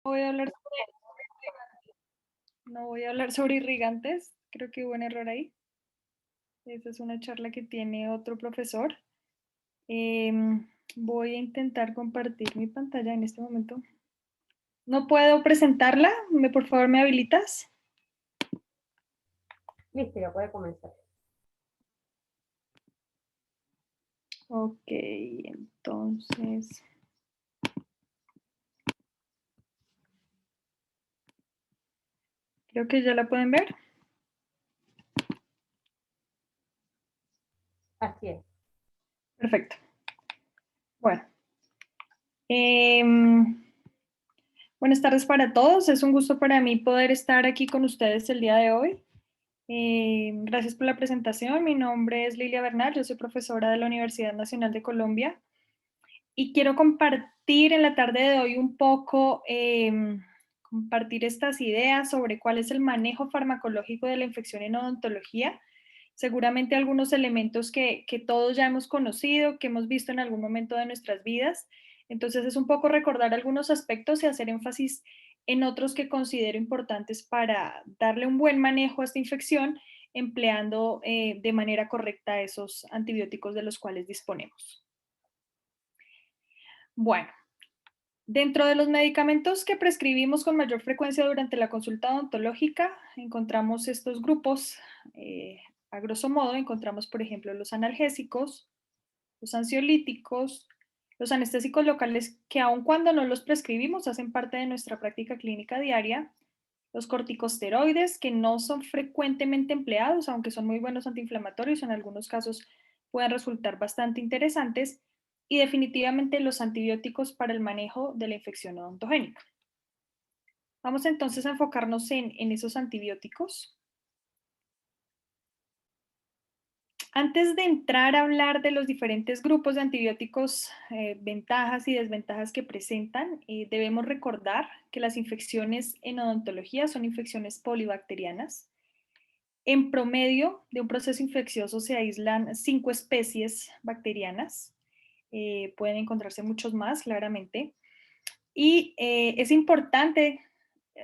voy a hablar, no voy a hablar sobre irrigantes, creo que hubo un error ahí. Esa es una charla que tiene otro profesor. Voy a intentar compartir mi pantalla en este momento. No puedo presentarla, por favor me habilitas. Listo, ya puede comenzar. Ok, entonces. Creo que ya la pueden ver. Así es. Perfecto. Bueno. Buenas tardes para todos. Es un gusto para mí poder estar aquí con ustedes el día de hoy. Gracias por la presentación. Mi nombre es Lilia Bernal, yo soy profesora de la Universidad Nacional de Colombia y quiero compartir en la tarde de hoy un poco, compartir estas ideas sobre cuál es el manejo farmacológico de la infección en odontología. Seguramente algunos elementos que todos ya hemos conocido, que hemos visto en algún momento de nuestras vidas. Entonces es un poco recordar algunos aspectos y hacer énfasis en otros que considero importantes para darle un buen manejo a esta infección, empleando de manera correcta esos antibióticos de los cuales disponemos. Bueno, dentro de los medicamentos que prescribimos con mayor frecuencia durante la consulta odontológica, encontramos estos grupos. A grosso modo, encontramos, por ejemplo, los analgésicos, los ansiolíticos, los anestésicos locales que aun cuando no los prescribimos hacen parte de nuestra práctica clínica diaria, los corticosteroides que no son frecuentemente empleados, aunque son muy buenos antiinflamatorios, en algunos casos pueden resultar bastante interesantes, y definitivamente los antibióticos para el manejo de la infección odontogénica. Vamos entonces a enfocarnos en esos antibióticos. Antes de entrar a hablar de los diferentes grupos de antibióticos, ventajas y desventajas que presentan, debemos recordar que las infecciones en odontología son infecciones polibacterianas. En promedio, de un proceso infeccioso se aíslan 5 especies bacterianas. Pueden encontrarse muchos más, claramente. Y es importante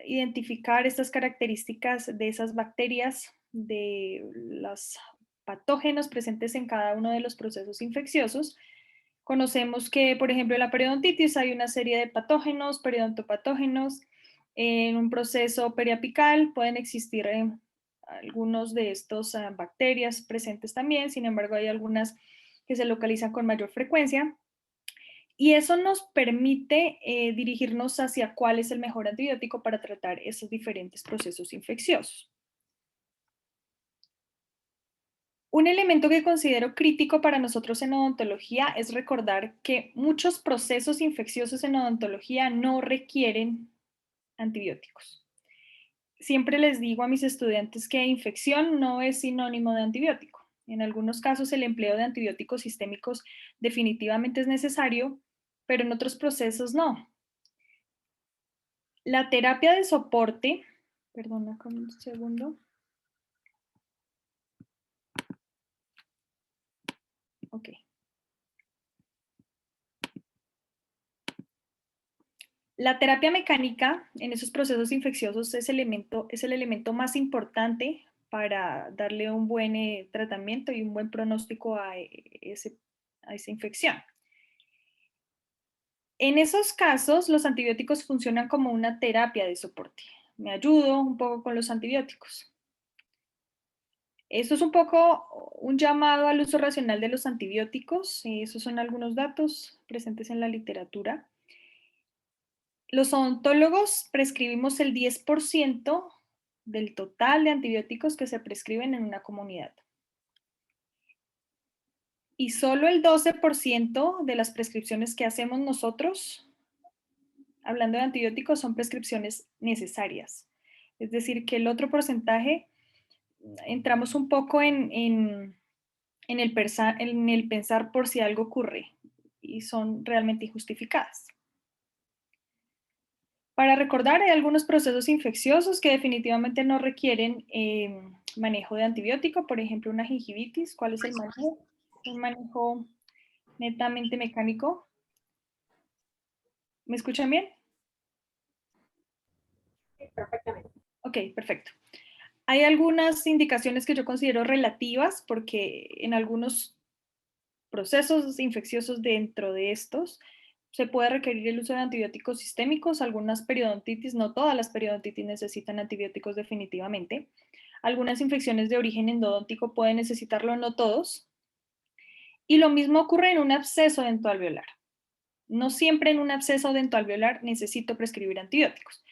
identificar estas características de esas bacterias, de los patógenos presentes en cada uno de los procesos infecciosos. Conocemos que, por ejemplo, en la periodontitis hay una serie de patógenos, periodontopatógenos. En un proceso periapical pueden existir algunos de estos bacterias presentes también, sin embargo, hay algunas que se localizan con mayor frecuencia. Y eso nos permite dirigirnos hacia cuál es el mejor antibiótico para tratar esos diferentes procesos infecciosos. Un elemento que considero crítico para nosotros en odontología es recordar que muchos procesos infecciosos en odontología no requieren antibióticos. Siempre les digo a mis estudiantes que infección no es sinónimo de antibiótico. En algunos casos el empleo de antibióticos sistémicos definitivamente es necesario, pero en otros procesos no. La terapia de soporte, perdona un segundo. Ok. La terapia mecánica en esos procesos infecciosos es el elemento más importante para darle un buen tratamiento y un buen pronóstico a esa infección. En esos casos, los antibióticos funcionan como una terapia de soporte. Me ayudo un poco con los antibióticos. Esto es un poco un llamado al uso racional de los antibióticos. Esos son algunos datos presentes en la literatura. Los odontólogos prescribimos el 10% del total de antibióticos que se prescriben en una comunidad. Y solo el 12% de las prescripciones que hacemos nosotros, hablando de antibióticos, son prescripciones necesarias. Es decir, que el otro porcentaje, entramos un poco en el pensar por si algo ocurre y son realmente injustificadas. Para recordar, hay algunos procesos infecciosos que definitivamente no requieren manejo de antibiótico, por ejemplo, una gingivitis. ¿Cuál es el manejo? Un manejo netamente mecánico. ¿Me escuchan bien? Perfectamente. Ok, perfecto. Hay algunas indicaciones que yo considero relativas porque en algunos procesos infecciosos dentro de estos se puede requerir el uso de antibióticos sistémicos, algunas periodontitis, no todas las periodontitis necesitan antibióticos definitivamente. Algunas infecciones de origen endodóntico pueden necesitarlo, no todos. Y lo mismo ocurre en un absceso dentoalveolar. No siempre en un absceso dentoalveolar necesito prescribir antibióticos.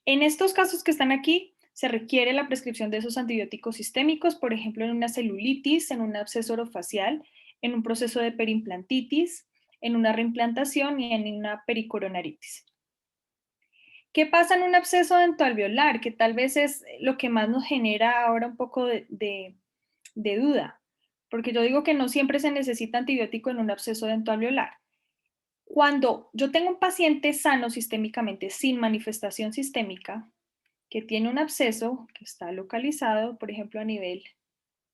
En estos casos que están aquí, se requiere la prescripción de esos antibióticos sistémicos, por ejemplo, en una celulitis, en un absceso orofacial, en un proceso de perimplantitis, en una reimplantación y en una pericoronaritis. ¿Qué pasa en un absceso dentoalveolar? Que tal vez es lo que más nos genera ahora un poco de duda, porque yo digo que no siempre se necesita antibiótico en un absceso dentoalveolar. Cuando yo tengo un paciente sano sistémicamente, sin manifestación sistémica, que tiene un absceso que está localizado, por ejemplo, a nivel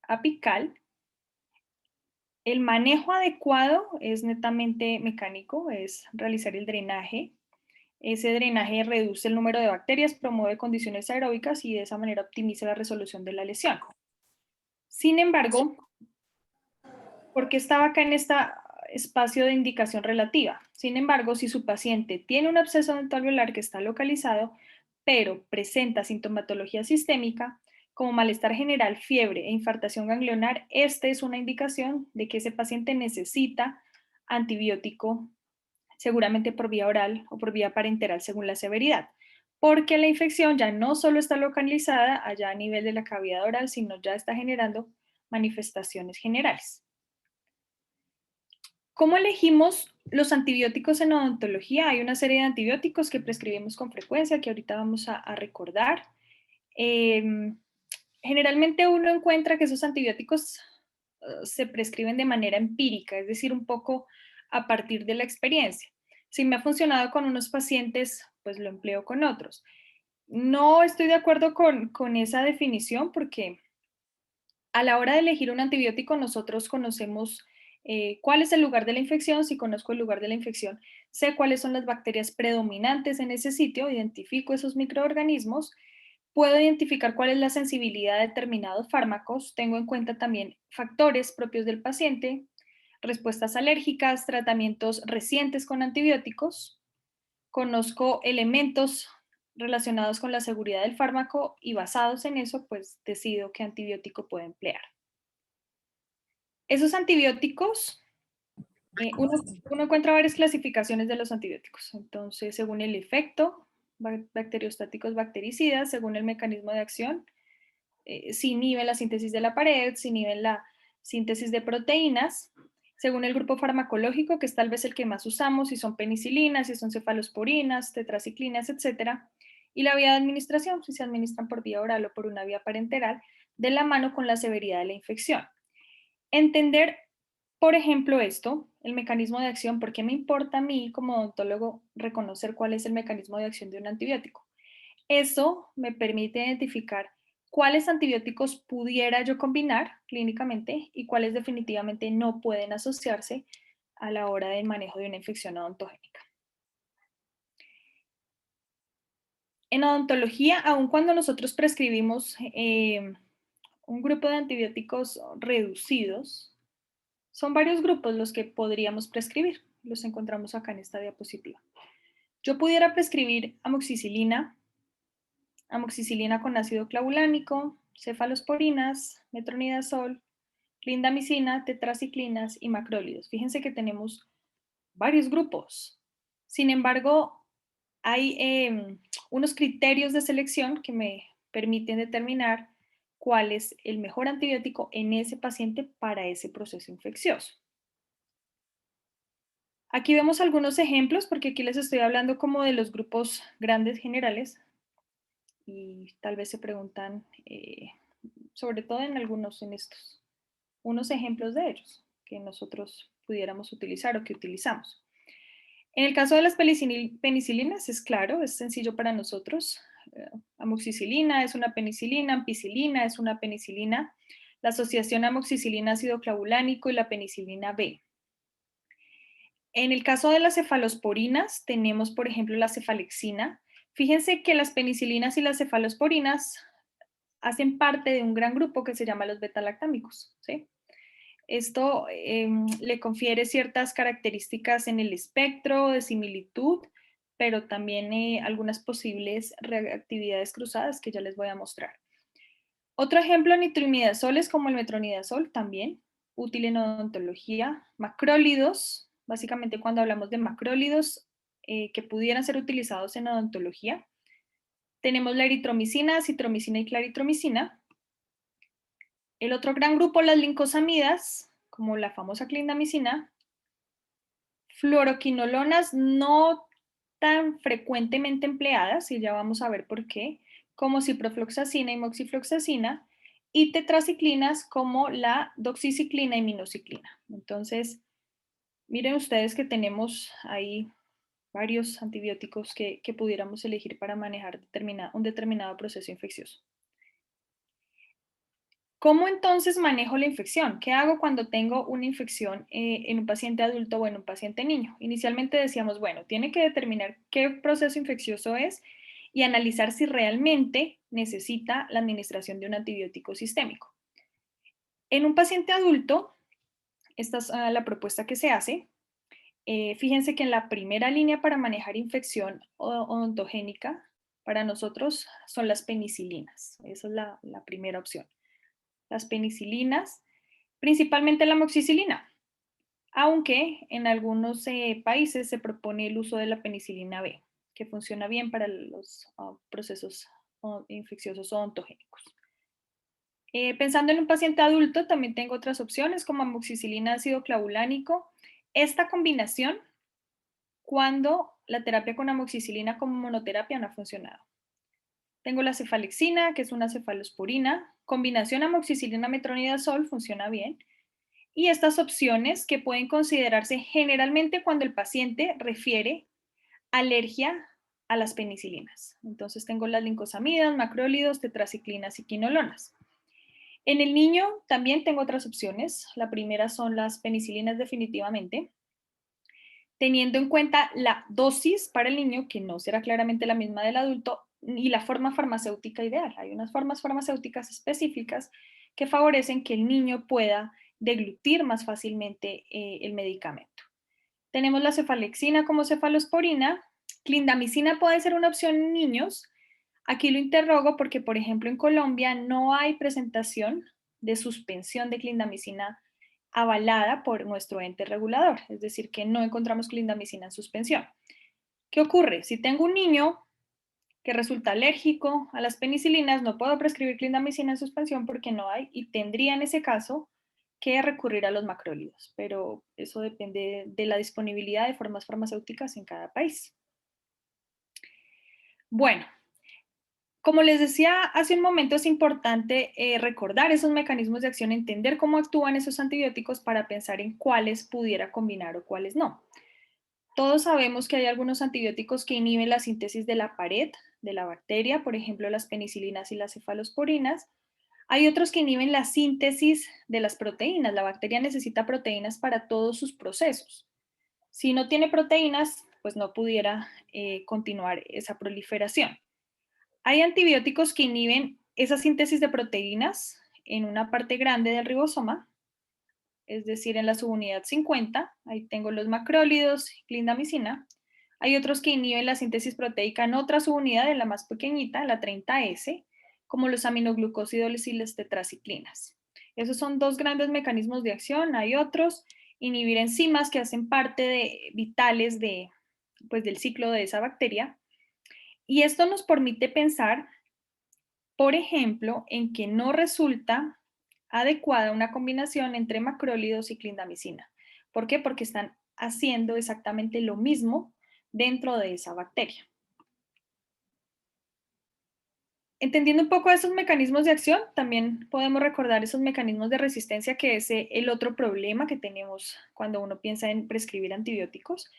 apical, el manejo adecuado es netamente mecánico, es realizar el drenaje. Ese drenaje reduce el número de bacterias, promueve condiciones aeróbicas y de esa manera optimiza la resolución de la lesión. Sin embargo, ¿por qué estaba acá en este espacio de indicación relativa? Sin embargo, si su paciente tiene un absceso dentalveolar que está localizado, pero presenta sintomatología sistémica, como malestar general, fiebre e infartación ganglionar, esta es una indicación de que ese paciente necesita antibiótico, seguramente por vía oral o por vía parenteral según la severidad, porque la infección ya no solo está localizada allá a nivel de la cavidad oral, sino ya está generando manifestaciones generales. ¿Cómo elegimos los antibióticos en odontología? Hay una serie de antibióticos que prescribimos con frecuencia, que ahorita vamos a recordar. Generalmente uno encuentra que esos antibióticos se prescriben de manera empírica, es decir, un poco a partir de la experiencia. Si me ha funcionado con unos pacientes, pues lo empleo con otros. No estoy de acuerdo con esa definición porque a la hora de elegir un antibiótico, nosotros conocemos cuál es el lugar de la infección. Si conozco el lugar de la infección, sé cuáles son las bacterias predominantes en ese sitio, identifico esos microorganismos, puedo identificar cuál es la sensibilidad a determinados fármacos, tengo en cuenta también factores propios del paciente, respuestas alérgicas, tratamientos recientes con antibióticos, conozco elementos relacionados con la seguridad del fármaco y basados en eso, pues decido qué antibiótico puedo emplear. Esos antibióticos, uno encuentra varias clasificaciones de los antibióticos. Entonces, según el efecto, bacteriostáticos, bactericidas, según el mecanismo de acción, si inhiben la síntesis de la pared, si inhiben la síntesis de proteínas, según el grupo farmacológico, que es tal vez el que más usamos, si son penicilinas, si son cefalosporinas, tetraciclinas, etcétera, y la vía de administración, si se administran por vía oral o por una vía parenteral, de la mano con la severidad de la infección. Entender, por ejemplo, esto, el mecanismo de acción, ¿por qué me importa a mí como odontólogo reconocer cuál es el mecanismo de acción de un antibiótico? Eso me permite identificar cuáles antibióticos pudiera yo combinar clínicamente y cuáles definitivamente no pueden asociarse a la hora del manejo de una infección odontogénica. En odontología, aun cuando nosotros prescribimos un grupo de antibióticos reducidos, son varios grupos los que podríamos prescribir. Los encontramos acá en esta diapositiva. Yo pudiera prescribir amoxicilina, amoxicilina con ácido clavulánico, cefalosporinas, metronidazol, clindamicina, tetraciclinas y macrólidos. Fíjense que tenemos varios grupos. Sin embargo, hay unos criterios de selección que me permiten determinar cuál es el mejor antibiótico en ese paciente para ese proceso infeccioso. Aquí vemos algunos ejemplos, porque aquí les estoy hablando como de los grupos grandes generales y tal vez se preguntan, sobre todo en algunos, en estos, unos ejemplos de ellos que nosotros pudiéramos utilizar o que utilizamos. En el caso de las penicilinas es claro, es sencillo para nosotros. Amoxicilina es una penicilina, ampicilina es una penicilina, la asociación amoxicilina ácido clavulánico y la penicilina B. En el caso de las cefalosporinas tenemos, por ejemplo, la cefalexina. Fíjense que las penicilinas y las cefalosporinas hacen parte de un gran grupo que se llama los betalactámicos, ¿sí? Esto le confiere ciertas características en el espectro de similitud, pero también algunas posibles reactividades cruzadas que ya les voy a mostrar. Otro ejemplo, nitroimidazoles como el metronidazol, también útil en odontología. Macrólidos, básicamente cuando hablamos de macrólidos que pudieran ser utilizados en odontología. Tenemos la eritromicina, acitromicina y claritromicina. El otro gran grupo, las lincosamidas, como la famosa clindamicina. Fluoroquinolonas no tan frecuentemente empleadas, y ya vamos a ver por qué, como ciprofloxacina y moxifloxacina, y tetraciclinas como la doxiciclina y minociclina. Entonces, miren ustedes que tenemos ahí varios antibióticos que pudiéramos elegir para manejar un determinado proceso infeccioso. ¿Cómo entonces manejo la infección? ¿Qué hago cuando tengo una infección en un paciente adulto o en un paciente niño? Inicialmente decíamos, bueno, tiene que determinar qué proceso infeccioso es y analizar si realmente necesita la administración de un antibiótico sistémico. En un paciente adulto, esta es la propuesta que se hace. Fíjense que en la primera línea para manejar infección odontogénica, para nosotros son las penicilinas. Esa es la primera opción. Las penicilinas, principalmente la amoxicilina, aunque en algunos países se propone el uso de la penicilina B, que funciona bien para los procesos infecciosos odontogénicos. Pensando en un paciente adulto, también tengo otras opciones como amoxicilina ácido clavulánico. Esta combinación, cuando la terapia con amoxicilina como monoterapia no ha funcionado. Tengo la cefalexina, que es una cefalosporina. Combinación amoxicilina-metronidazol funciona bien. Y estas opciones que pueden considerarse generalmente cuando el paciente refiere alergia a las penicilinas. Entonces tengo las lincosamidas, macrólidos, tetraciclinas y quinolonas. En el niño también tengo otras opciones. La primera son las penicilinas definitivamente, teniendo en cuenta la dosis para el niño, que no será claramente la misma del adulto, y la forma farmacéutica ideal. Hay unas formas farmacéuticas específicas que favorecen que el niño pueda deglutir más fácilmente el medicamento. Tenemos la cefalexina como cefalosporina. Clindamicina puede ser una opción en niños. Aquí lo interrogo porque, por ejemplo, en Colombia no hay presentación de suspensión de clindamicina avalada por nuestro ente regulador, es decir, que no encontramos clindamicina en suspensión. ¿Qué ocurre? Si tengo un niño que resulta alérgico a las penicilinas, no puedo prescribir clindamicina en suspensión porque no hay, y tendría en ese caso que recurrir a los macrólidos, pero eso depende de la disponibilidad de formas farmacéuticas en cada país. Bueno, como les decía hace un momento, es importante recordar esos mecanismos de acción, entender cómo actúan esos antibióticos para pensar en cuáles pudiera combinar o cuáles no. Todos sabemos que hay algunos antibióticos que inhiben la síntesis de la pared de la bacteria, por ejemplo, las penicilinas y las cefalosporinas. Hay otros que inhiben la síntesis de las proteínas. La bacteria necesita proteínas para todos sus procesos. Si no tiene proteínas, pues no pudiera continuar esa proliferación. Hay antibióticos que inhiben esa síntesis de proteínas en una parte grande del ribosoma, es decir, en la subunidad 50, ahí tengo los macrólidos, clindamicina. Hay otros que inhiben la síntesis proteica en otra subunidad, en la más pequeñita, la 30S, como los aminoglucósidos y las tetraciclinas. Esos son dos grandes mecanismos de acción. Hay otros, inhibir enzimas que hacen parte vitales del ciclo de esa bacteria. Y esto nos permite pensar, por ejemplo, en que no resulta adecuada una combinación entre macrólidos y clindamicina. ¿Por qué? Porque están haciendo exactamente lo mismo dentro de esa bacteria. Entendiendo un poco esos mecanismos de acción, también podemos recordar esos mecanismos de resistencia, que es el otro problema que tenemos cuando uno piensa en prescribir antibióticos.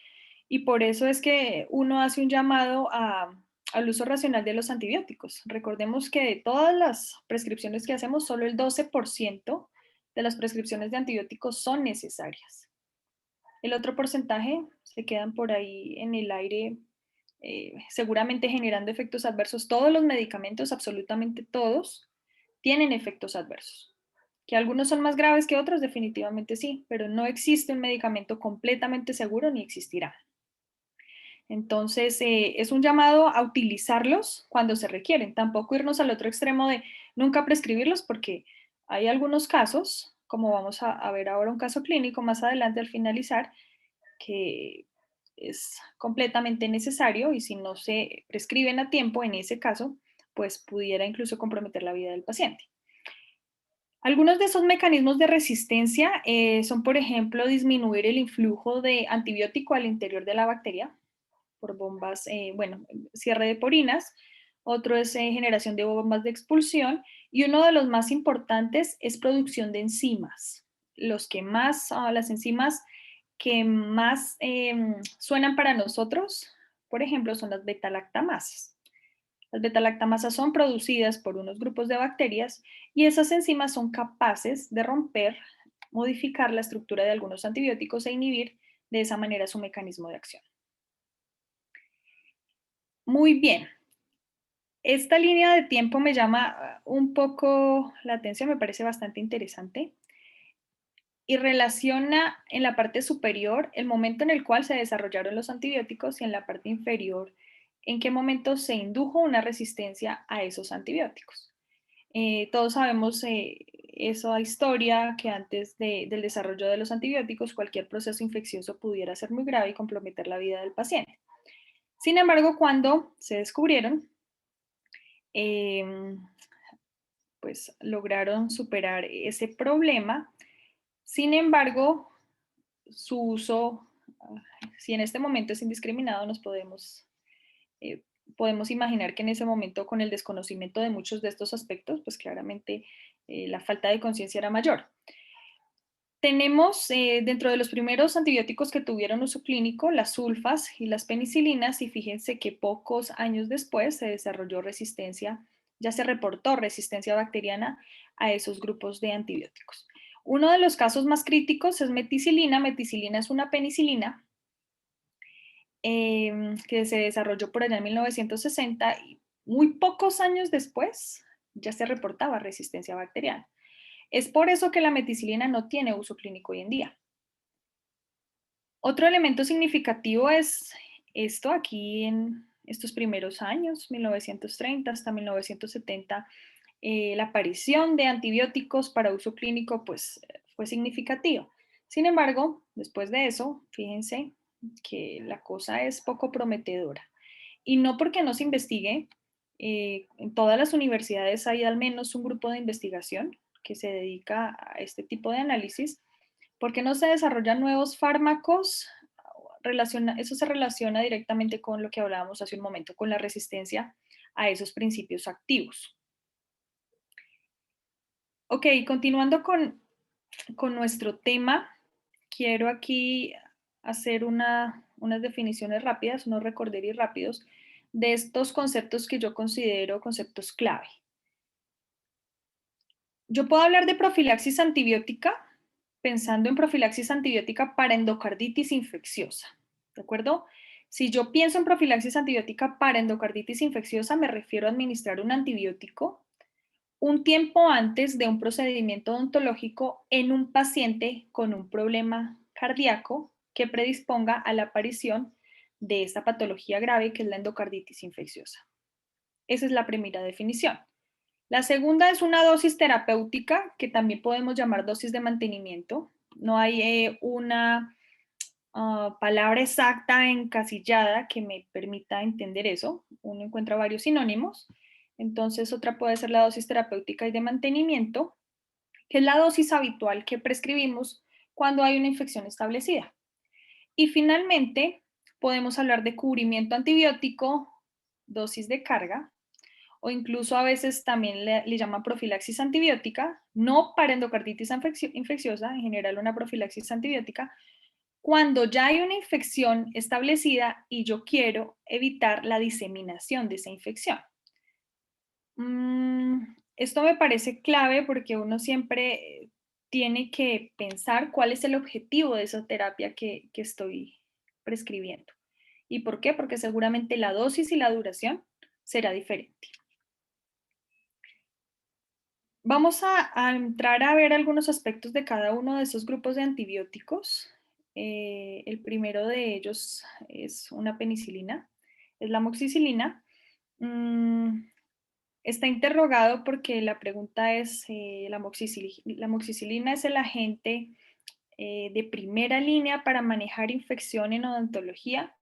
Y por eso es que uno hace un llamado al uso racional de los antibióticos. Recordemos que de todas las prescripciones que hacemos, solo el 12% de las prescripciones de antibióticos son necesarias. El otro porcentaje se quedan por ahí en el aire seguramente generando efectos adversos. Todos los medicamentos, absolutamente todos, tienen efectos adversos. Que algunos son más graves que otros, definitivamente sí, pero no existe un medicamento completamente seguro ni existirá. Entonces, es un llamado a utilizarlos cuando se requieren, tampoco irnos al otro extremo de nunca prescribirlos, porque hay algunos casos, como vamos a ver ahora un caso clínico más adelante al finalizar, que es completamente necesario y si no se prescriben a tiempo en ese caso, pues pudiera incluso comprometer la vida del paciente. Algunos de esos mecanismos de resistencia son, por ejemplo, disminuir el influjo de antibiótico al interior de la bacteria por bombas, bueno, cierre de porinas. Otro es generación de bombas de expulsión. Y uno de los más importantes es producción de enzimas. Los que más, las enzimas que más suenan para nosotros, por ejemplo, son las beta-lactamasas. Las beta-lactamasas son producidas por unos grupos de bacterias y esas enzimas son capaces de romper, modificar la estructura de algunos antibióticos e inhibir de esa manera su mecanismo de acción. Muy bien. Esta línea de tiempo me llama un poco la atención, me parece bastante interesante y relaciona en la parte superior el momento en el cual se desarrollaron los antibióticos y en la parte inferior en qué momento se indujo una resistencia a esos antibióticos. Todos sabemos esa historia que antes del desarrollo de los antibióticos cualquier proceso infeccioso pudiera ser muy grave y comprometer la vida del paciente. Sin embargo, cuando se descubrieron, eh, pues lograron superar ese problema. Sin embargo, su uso, si en este momento es indiscriminado, eh, podemos imaginar que en ese momento, con el desconocimiento de muchos de estos aspectos, pues claramente la falta de conciencia era mayor. Tenemos dentro de los primeros antibióticos que tuvieron uso clínico, las sulfas y las penicilinas, y fíjense que pocos años después se desarrolló resistencia, ya se reportó resistencia bacteriana a esos grupos de antibióticos. Uno de los casos más críticos es meticilina. Meticilina es una penicilina que se desarrolló por allá en 1960 y muy pocos años después ya se reportaba resistencia bacteriana. Es por eso que la meticilina no tiene uso clínico hoy en día. Otro elemento significativo es esto aquí en estos primeros años, 1930 hasta 1970, la aparición de antibióticos para uso clínico pues fue significativa. Sin embargo, después de eso, fíjense que la cosa es poco prometedora. Y no porque no se investigue, en todas las universidades hay al menos un grupo de investigación que se dedica a este tipo de análisis, porque no se desarrollan nuevos fármacos. Eso se relaciona directamente con lo que hablábamos hace un momento, con la resistencia a esos principios activos. Ok, continuando con nuestro tema, quiero aquí hacer unas definiciones rápidas, unos recorderis rápidos de estos conceptos que yo considero conceptos clave. Yo puedo hablar de profilaxis antibiótica pensando en profilaxis antibiótica para endocarditis infecciosa, ¿de acuerdo? Si yo pienso en profilaxis antibiótica para endocarditis infecciosa, me refiero a administrar un antibiótico un tiempo antes de un procedimiento odontológico en un paciente con un problema cardíaco que predisponga a la aparición de esta patología grave que es la endocarditis infecciosa. Esa es la primera definición. La segunda es una dosis terapéutica que también podemos llamar dosis de mantenimiento. No hay una palabra exacta encasillada que me permita entender eso. Uno encuentra varios sinónimos. Entonces, otra puede ser la dosis terapéutica y de mantenimiento, que es la dosis habitual que prescribimos cuando hay una infección establecida. Y finalmente, podemos hablar de cubrimiento antibiótico, dosis de carga, o incluso a veces también le llaman profilaxis antibiótica, no para endocarditis infecciosa, en general una profilaxis antibiótica, cuando ya hay una infección establecida y yo quiero evitar la diseminación de esa infección. Esto me parece clave porque uno siempre tiene que pensar cuál es el objetivo de esa terapia que estoy prescribiendo. ¿Y por qué? Porque seguramente la dosis y la duración será diferente. Vamos a entrar a ver algunos aspectos de cada uno de esos grupos de antibióticos. El primero de ellos es una penicilina, es la amoxicilina. Está interrogado porque la pregunta es, la amoxicilina es el agente de primera línea para manejar infección en odontología.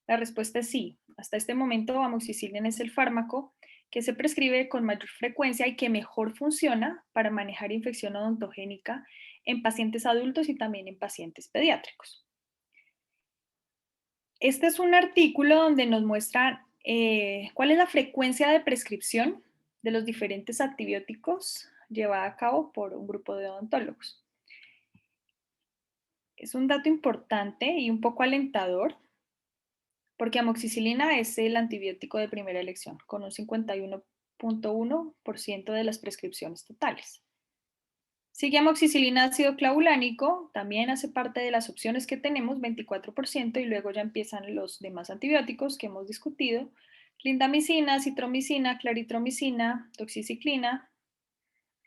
La respuesta es sí. Hasta este momento, amoxicilina es el fármaco que se prescribe con mayor frecuencia y que mejor funciona para manejar infección odontogénica en pacientes adultos y también en pacientes pediátricos. Este es un artículo donde nos muestra cuál es la frecuencia de prescripción de los diferentes antibióticos llevada a cabo por un grupo de odontólogos. Es un dato importante y un poco alentador porque amoxicilina es el antibiótico de primera elección, con un 51.1% de las prescripciones totales. Sigue amoxicilina ácido clavulánico, también hace parte de las opciones que tenemos, 24%, y luego ya empiezan los demás antibióticos que hemos discutido, clindamicina, citromicina, claritromicina, doxiciclina,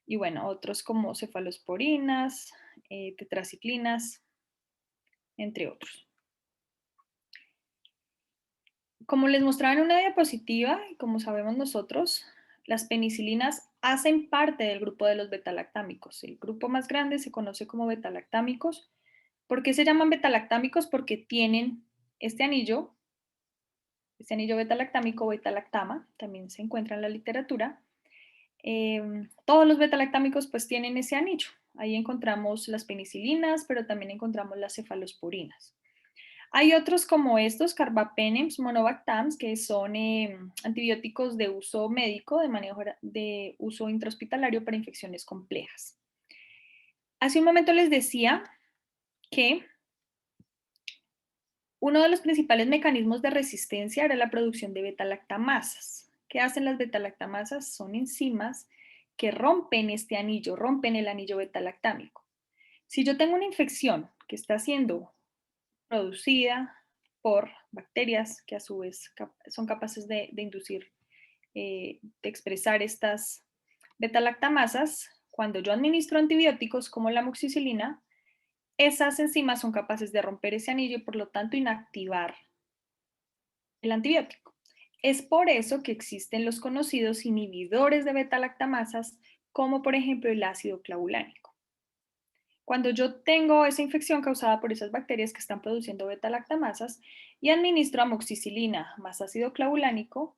y bueno, otros como cefalosporinas, tetraciclinas, entre otros. Como les mostraba en una diapositiva, y como sabemos nosotros, las penicilinas hacen parte del grupo de los betalactámicos. El grupo más grande se conoce como betalactámicos. ¿Por qué se llaman betalactámicos? Porque tienen este anillo betalactámico o betalactama, también se encuentra en la literatura. Todos los betalactámicos pues tienen ese anillo. Ahí encontramos las penicilinas, pero también encontramos las cefalosporinas. Hay otros como estos, carbapenems, monobactams, que son antibióticos de uso médico, de manejo de uso intrahospitalario para infecciones complejas. Hace un momento les decía que uno de los principales mecanismos de resistencia era la producción de betalactamasas. ¿Qué hacen las betalactamasas? Son enzimas que rompen este anillo, rompen el anillo betalactámico. Si yo tengo una infección que está siendo producida por bacterias que a su vez son capaces de inducir, de expresar estas betalactamasas, cuando yo administro antibióticos como la amoxicilina, esas enzimas son capaces de romper ese anillo y por lo tanto inactivar el antibiótico. Es por eso que existen los conocidos inhibidores de betalactamasas, como por ejemplo el ácido clavulánico. Cuando yo tengo esa infección causada por esas bacterias que están produciendo betalactamasas y administro amoxicilina más ácido clavulánico,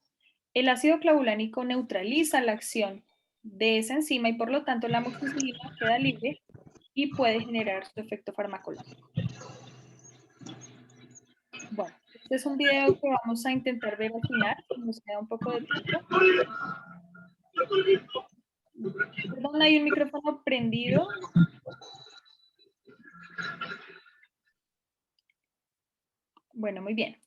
el ácido clavulánico neutraliza la acción de esa enzima y por lo tanto la amoxicilina queda libre y puede generar su efecto farmacológico. Bueno, este es un video que vamos a intentar ver al final, nos queda un poco de tiempo. Perdón, hay un micrófono prendido. Bueno, muy bien.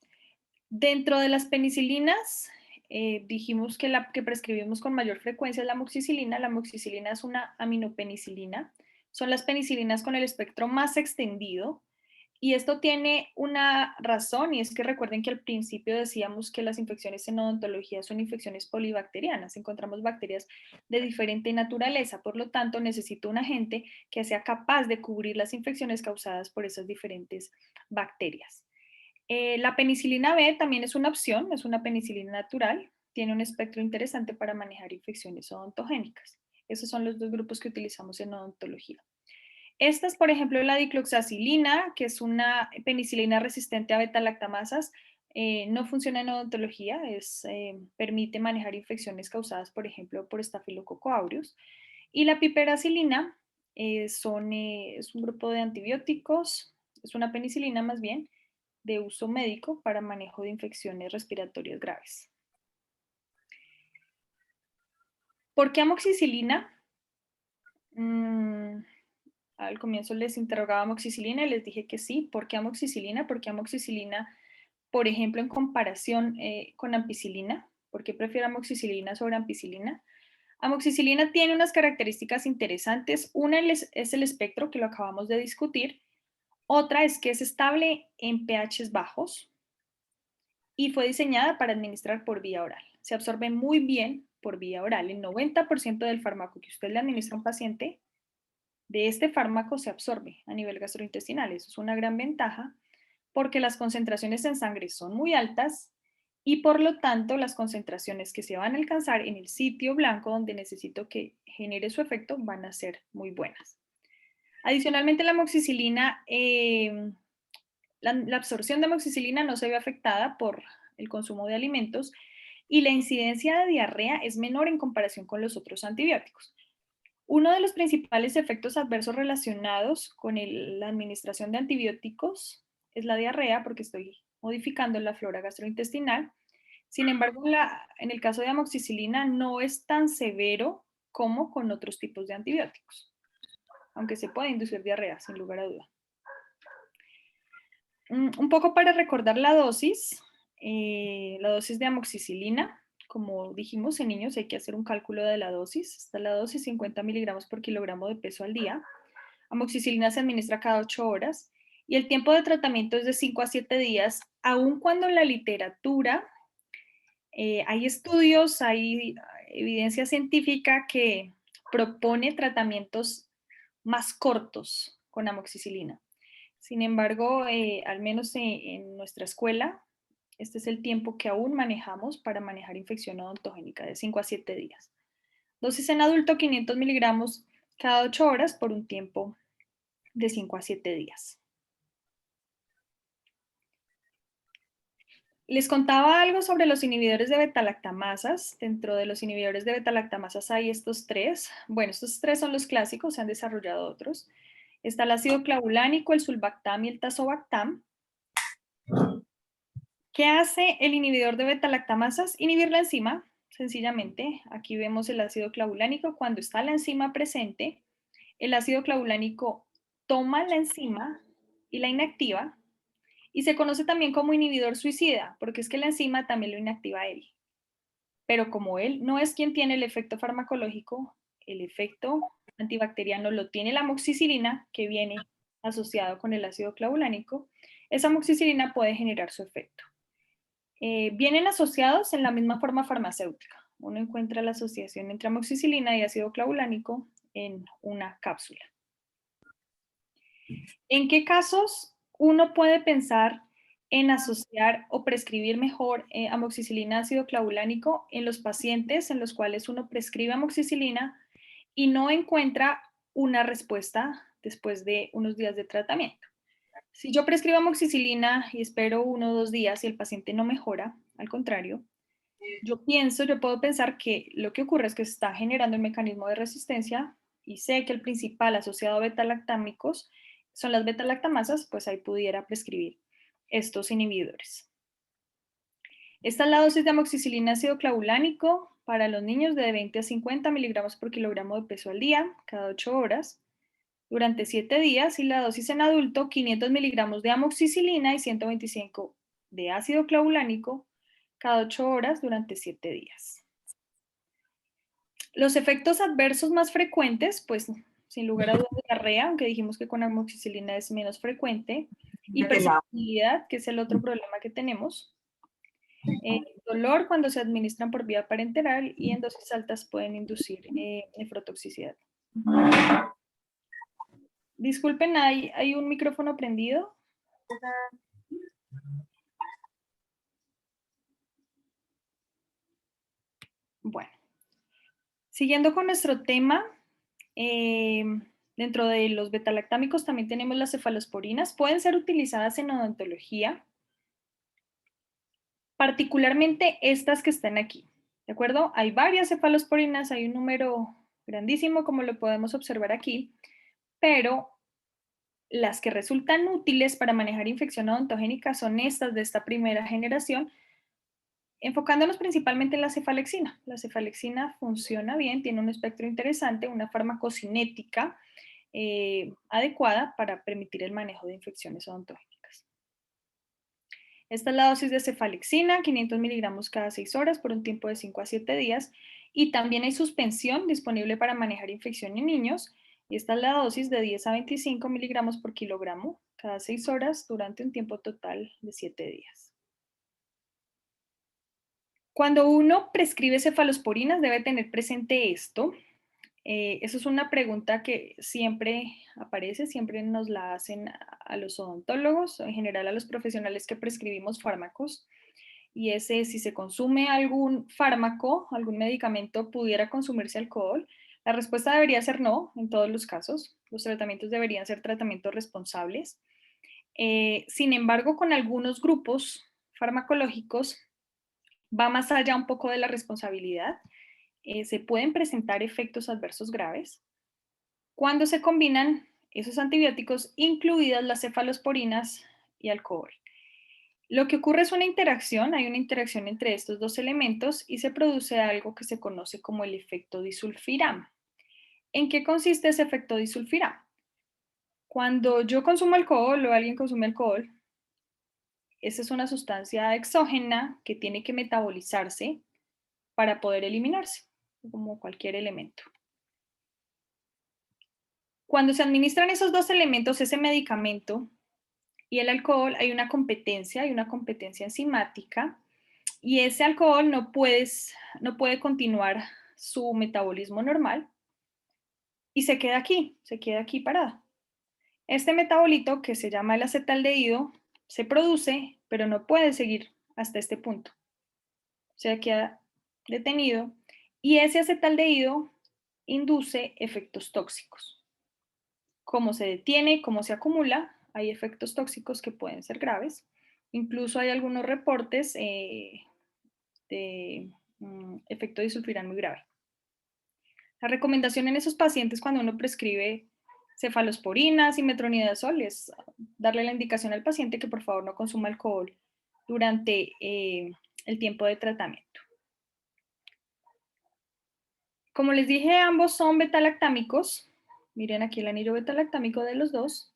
Dentro de las penicilinas, dijimos que la que prescribimos con mayor frecuencia es la amoxicilina. La amoxicilina es una aminopenicilina. Son las penicilinas con el espectro más extendido. Y esto tiene una razón, y es que recuerden que al principio decíamos que las infecciones en odontología son infecciones polibacterianas. Encontramos bacterias de diferente naturaleza, por lo tanto necesito un agente que sea capaz de cubrir las infecciones causadas por esas diferentes bacterias. La penicilina B también es una opción, es una penicilina natural, tiene un espectro interesante para manejar infecciones odontogénicas. Esos son los dos grupos que utilizamos en odontología. Esta es, por ejemplo, la dicloxacilina, que es una penicilina resistente a betalactamasas. No funciona en odontología, permite manejar infecciones causadas, por ejemplo, por Staphylococcus aureus. Y la piperacilina es un grupo de antibióticos, es una penicilina más bien, de uso médico para manejo de infecciones respiratorias graves. ¿Por qué amoxicilina? Al comienzo les interrogaba amoxicilina y les dije que sí. ¿Por qué amoxicilina? Porque amoxicilina, por ejemplo, en comparación con ampicilina. ¿Por qué prefiero amoxicilina sobre ampicilina? Amoxicilina tiene unas características interesantes. Una es el espectro, que lo acabamos de discutir. Otra es que es estable en pHs bajos. y fue diseñada para administrar por vía oral. Se absorbe muy bien por vía oral. El 90% del fármaco que usted le administra a un paciente, de este fármaco se absorbe a nivel gastrointestinal. Eso es una gran ventaja porque las concentraciones en sangre son muy altas y por lo tanto las concentraciones que se van a alcanzar en el sitio blanco donde necesito que genere su efecto van a ser muy buenas. Adicionalmente, la amoxicilina, la absorción de amoxicilina no se ve afectada por el consumo de alimentos y la incidencia de diarrea es menor en comparación con los otros antibióticos. Uno de los principales efectos adversos relacionados con la administración de antibióticos es la diarrea, porque estoy modificando la flora gastrointestinal. Sin embargo, en el caso de amoxicilina no es tan severo como con otros tipos de antibióticos, aunque se puede inducir diarrea, sin lugar a duda. Un poco para recordar la dosis de amoxicilina. Como dijimos, en niños hay que hacer un cálculo de la dosis. Está la dosis 50 miligramos por kilogramo de peso al día. Amoxicilina se administra cada 8 horas y el tiempo de tratamiento es de 5 a 7 días, aun cuando en la literatura hay estudios, hay evidencia científica que propone tratamientos más cortos con amoxicilina. Sin embargo, al menos en nuestra escuela, este es el tiempo que aún manejamos para manejar infección odontogénica, de 5 a 7 días. Dosis en adulto, 500 miligramos cada 8 horas por un tiempo de 5 a 7 días. Les contaba algo sobre los inhibidores de beta-lactamasas. Dentro de los inhibidores de beta-lactamasas hay estos tres. Bueno, estos tres son los clásicos, se han desarrollado otros. Está el ácido clavulánico, el sulbactam y el tazobactam. ¿Qué hace el inhibidor de beta-lactamasas? Inhibir la enzima, sencillamente. Aquí vemos el ácido clavulánico. Cuando está la enzima presente, el ácido clavulánico toma la enzima y la inactiva. Y se conoce también como inhibidor suicida, porque es que la enzima también lo inactiva a él. Pero como él no es quien tiene el efecto farmacológico, el efecto antibacteriano lo tiene la amoxicilina, que viene asociado con el ácido clavulánico. Esa amoxicilina puede generar su efecto. Vienen asociados en la misma forma farmacéutica. Uno encuentra la asociación entre amoxicilina y ácido clavulánico en una cápsula. ¿En qué casos uno puede pensar en asociar o prescribir mejor amoxicilina ácido clavulánico? En los pacientes en los cuales uno prescribe amoxicilina y no encuentra una respuesta después de unos días de tratamiento. Si yo prescribo amoxicilina y espero 1 o 2 días y el paciente no mejora, al contrario, yo puedo pensar que lo que ocurre es que se está generando un mecanismo de resistencia y sé que el principal asociado a beta-lactámicos son las beta-lactamasas, pues ahí pudiera prescribir estos inhibidores. Esta es la dosis de amoxicilina ácido clavulánico para los niños de 20 a 50 miligramos por kilogramo de peso al día, cada 8 horas, durante 7 días, y la dosis en adulto, 500 miligramos de amoxicilina y 125 de ácido clavulánico cada 8 horas durante 7 días. Los efectos adversos más frecuentes, pues sin lugar a dudas, diarrea, aunque dijimos que con amoxicilina es menos frecuente, hipersensibilidad, que es el otro problema que tenemos, dolor cuando se administran por vía parenteral y en dosis altas pueden inducir nefrotoxicidad. Disculpen, ¿hay un micrófono prendido? Bueno, siguiendo con nuestro tema, dentro de los betalactámicos también tenemos las cefalosporinas. Pueden ser utilizadas en odontología, particularmente estas que están aquí, ¿de acuerdo? Hay varias cefalosporinas, hay un número grandísimo como lo podemos observar aquí, pero las que resultan útiles para manejar infección odontogénica son estas de esta primera generación, enfocándonos principalmente en la cefalexina. La cefalexina funciona bien, tiene un espectro interesante, una farmacocinética adecuada para permitir el manejo de infecciones odontológicas. Esta es la dosis de cefalexina, 500 miligramos cada 6 horas por un tiempo de 5 a 7 días. Y también hay suspensión disponible para manejar infección en niños. Y esta es la dosis de 10 a 25 miligramos por kilogramo cada 6 horas durante un tiempo total de 7 días. Cuando uno prescribe cefalosporinas debe tener presente esto. Eso es una pregunta que siempre aparece, siempre nos la hacen a los odontólogos, en general a los profesionales que prescribimos fármacos, y es si se consume algún fármaco, algún medicamento, ¿pudiera consumirse alcohol? La respuesta debería ser no, en todos los casos. Los tratamientos deberían ser tratamientos responsables. Sin embargo, con algunos grupos farmacológicos va más allá un poco de la responsabilidad. Se pueden presentar efectos adversos graves cuando se combinan esos antibióticos, incluidas las cefalosporinas y alcohol. Lo que ocurre es una interacción, hay una interacción entre estos dos elementos y se produce algo que se conoce como el efecto disulfiram. ¿En qué consiste ese efecto disulfiram? Cuando yo consumo alcohol o alguien consume alcohol, esa es una sustancia exógena que tiene que metabolizarse para poder eliminarse, como cualquier elemento. Cuando se administran esos dos elementos, ese medicamento y el alcohol, hay una competencia enzimática y ese alcohol no puede continuar su metabolismo normal y se queda aquí parado. Este metabolito, que se llama el acetaldehído, se produce, pero no puede seguir hasta este punto. Se queda detenido y ese acetaldehído induce efectos tóxicos. Como se detiene, como se acumula, hay efectos tóxicos que pueden ser graves. Incluso hay algunos reportes de efecto disulfiram muy grave. La recomendación en esos pacientes cuando uno prescribe cefalosporinas y metronidazol es darle la indicación al paciente que por favor no consuma alcohol durante el tiempo de tratamiento. Como les dije, ambos son betalactámicos. Miren aquí el anillo betalactámico de los dos.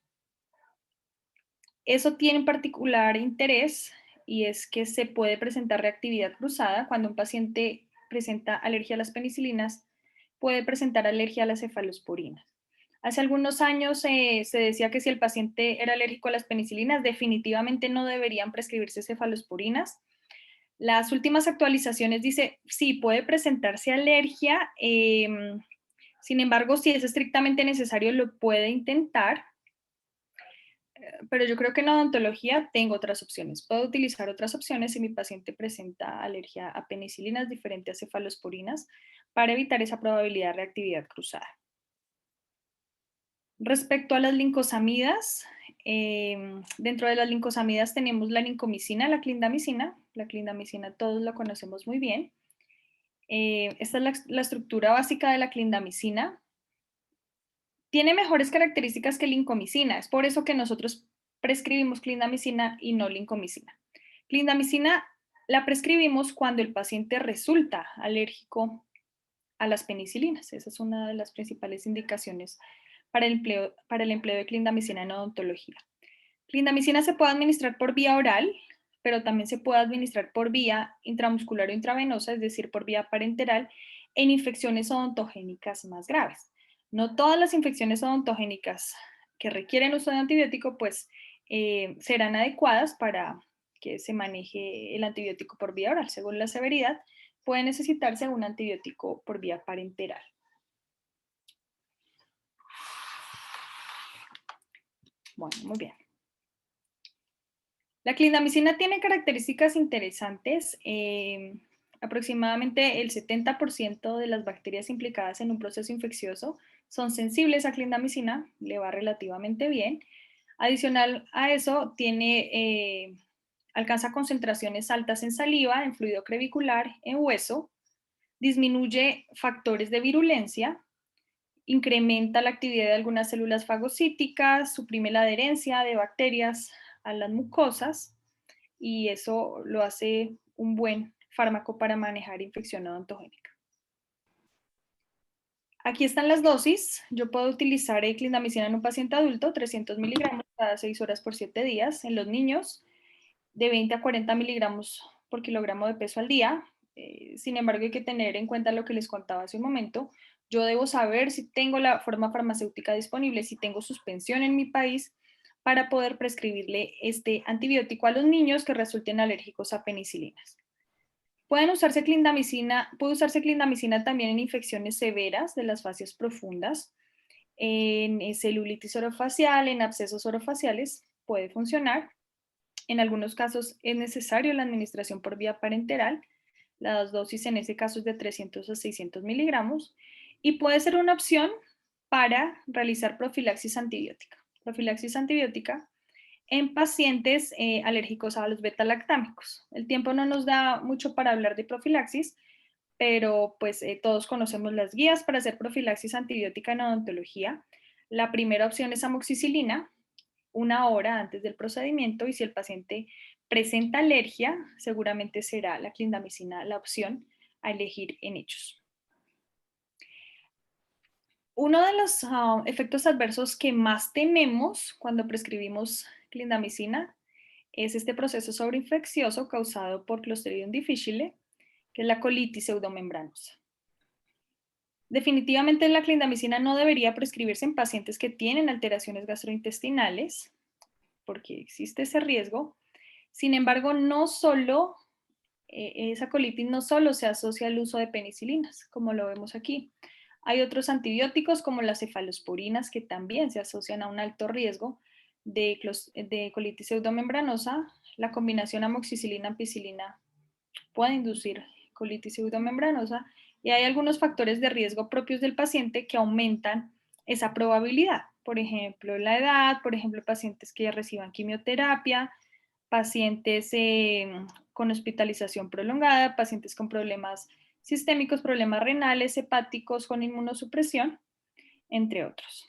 Eso tiene un particular interés y es que se puede presentar reactividad cruzada cuando un paciente presenta alergia a las penicilinas, puede presentar alergia a las cefalosporinas. Hace algunos años se decía que si el paciente era alérgico a las penicilinas, definitivamente no deberían prescribirse cefalosporinas. Las últimas actualizaciones dice, sí, puede presentarse alergia, sin embargo, si es estrictamente necesario, lo puede intentar, pero yo creo que en odontología tengo otras opciones. Puedo utilizar otras opciones si mi paciente presenta alergia a penicilinas diferentes a cefalosporinas para evitar esa probabilidad de reactividad cruzada. Respecto a las lincosamidas, dentro de las lincosamidas tenemos la lincomicina, la clindamicina. La clindamicina todos la conocemos muy bien. Esta es la estructura básica de la clindamicina. Tiene mejores características que lincomicina, es por eso que nosotros prescribimos clindamicina y no lincomicina. Clindamicina la prescribimos cuando el paciente resulta alérgico a las penicilinas. Esa es una de las principales indicaciones para el empleo de clindamicina en odontología. Clindamicina se puede administrar por vía oral, pero también se puede administrar por vía intramuscular o intravenosa, es decir, por vía parenteral, en infecciones odontogénicas más graves. No todas las infecciones odontogénicas que requieren uso de antibiótico, pues serán adecuadas para que se maneje el antibiótico por vía oral. Según la severidad, puede necesitarse un antibiótico por vía parenteral. Bueno, muy bien. La clindamicina tiene características interesantes. Aproximadamente el 70% de las bacterias implicadas en un proceso infeccioso son sensibles a clindamicina, le va relativamente bien. Adicional a eso, alcanza concentraciones altas en saliva, en fluido crevicular, en hueso, disminuye factores de virulencia, incrementa la actividad de algunas células fagocíticas, suprime la adherencia de bacterias a las mucosas y eso lo hace un buen fármaco para manejar infección odontogénica. Aquí están las dosis. Yo puedo utilizar clindamicina en un paciente adulto, 300 miligramos cada 6 horas por 7 días. En los niños, de 20 a 40 miligramos por kilogramo de peso al día. Sin embargo, hay que tener en cuenta lo que les contaba hace un momento. Yo debo saber si tengo la forma farmacéutica disponible, si tengo suspensión en mi país para poder prescribirle este antibiótico a los niños que resulten alérgicos a penicilinas. Puede usarse clindamicina también en infecciones severas de las fascias profundas, en celulitis orofacial, en abscesos orofaciales, puede funcionar. En algunos casos es necesario la administración por vía parenteral. La dosis en ese caso es de 300 a 600 miligramos y puede ser una opción para realizar profilaxis antibiótica. Profilaxis antibiótica en pacientes alérgicos a los beta-lactámicos. El tiempo no nos da mucho para hablar de profilaxis, pero pues todos conocemos las guías para hacer profilaxis antibiótica en odontología. La primera opción es amoxicilina, 1 hora antes del procedimiento, y si el paciente presenta alergia, seguramente será la clindamicina la opción a elegir en ellos. Uno de los efectos adversos que más tememos cuando prescribimos clindamicina es este proceso sobreinfeccioso causado por Clostridium difficile, que es la colitis pseudomembranosa. Definitivamente la clindamicina no debería prescribirse en pacientes que tienen alteraciones gastrointestinales, porque existe ese riesgo. Sin embargo, esa colitis no solo se asocia al uso de penicilinas, como lo vemos aquí. Hay otros antibióticos como las cefalosporinas que también se asocian a un alto riesgo de colitis pseudomembranosa. La combinación amoxicilina-ampicilina puede inducir colitis pseudomembranosa y hay algunos factores de riesgo propios del paciente que aumentan esa probabilidad. Por ejemplo, la edad, por ejemplo, pacientes que reciban quimioterapia, pacientes con hospitalización prolongada, pacientes con problemas sistémicos, problemas renales, hepáticos, con inmunosupresión, entre otros.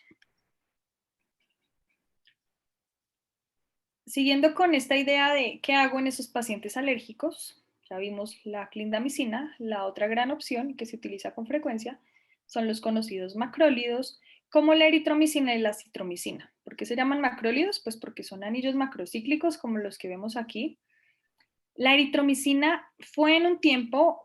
Siguiendo con esta idea de qué hago en esos pacientes alérgicos, ya vimos la clindamicina. La otra gran opción que se utiliza con frecuencia son los conocidos macrólidos, como la eritromicina y la citromicina. ¿Por qué se llaman macrólidos? Pues porque son anillos macrocíclicos como los que vemos aquí. La eritromicina fue en un tiempo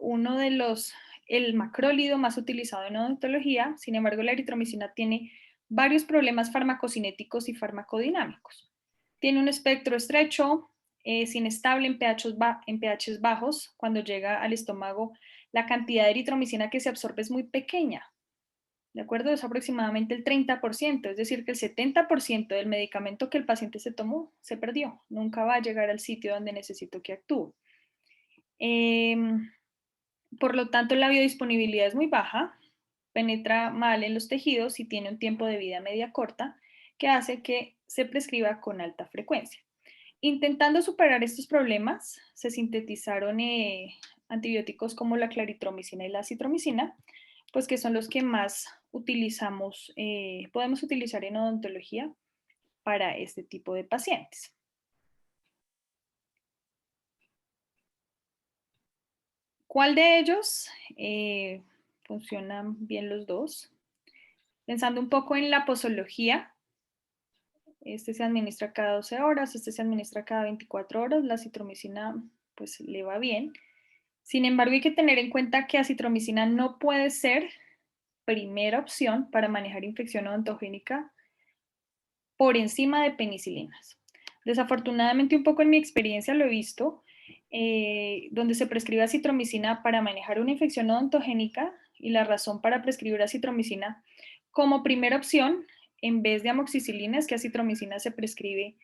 el macrólido más utilizado en odontología. Sin embargo, la eritromicina tiene varios problemas farmacocinéticos y farmacodinámicos. Tiene un espectro estrecho, es inestable en pHs bajos. Cuando llega al estómago, la cantidad de eritromicina que se absorbe es muy pequeña, ¿de acuerdo? Es aproximadamente el 30%, es decir, que el 70% del medicamento que el paciente se tomó se perdió. Nunca va a llegar al sitio donde necesito que actúe. Por lo tanto, la biodisponibilidad es muy baja, penetra mal en los tejidos y tiene un tiempo de vida media corta, que hace que se prescriba con alta frecuencia. Intentando superar estos problemas, se sintetizaron antibióticos como la claritromicina y la citromicina, pues que son los que más podemos utilizar en odontología para este tipo de pacientes. ¿Cuál de ellos funcionan bien los dos? Pensando un poco en la posología, este se administra cada 12 horas, este se administra cada 24 horas, la citromicina pues le va bien. Sin embargo, hay que tener en cuenta que acitromicina no puede ser primera opción para manejar infección odontogénica por encima de penicilinas. Desafortunadamente, un poco en mi experiencia lo he visto, donde se prescribe acitromicina para manejar una infección odontogénica, y la razón para prescribir acitromicina como primera opción en vez de amoxicilina es que acitromicina se prescribe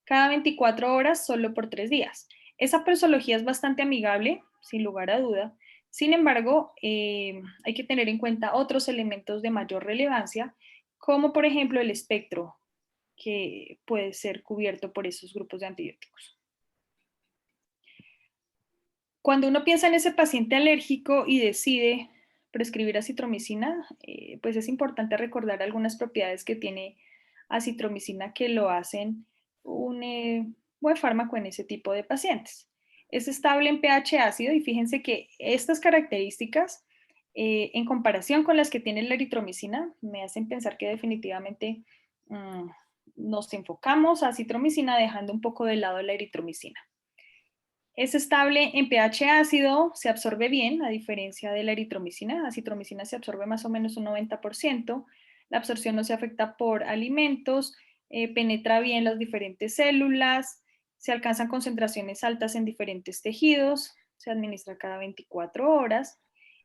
cada 24 horas solo por 3 días. Esa posología es bastante amigable, sin lugar a duda. Sin embargo, hay que tener en cuenta otros elementos de mayor relevancia, como por ejemplo el espectro que puede ser cubierto por esos grupos de antibióticos. Cuando uno piensa en ese paciente alérgico y decide prescribir acitromicina, pues es importante recordar algunas propiedades que tiene acitromicina que lo hacen un buen fármaco en ese tipo de pacientes. Es estable en pH ácido y fíjense que estas características, en comparación con las que tiene la eritromicina, me hacen pensar que definitivamente nos enfocamos a acitromicina dejando un poco de lado la eritromicina. Es estable en pH ácido, se absorbe bien, a diferencia de la eritromicina. La acitromicina se absorbe más o menos un 90%. La absorción no se afecta por alimentos, penetra bien las diferentes células, se alcanzan concentraciones altas en diferentes tejidos, se administra cada 24 horas,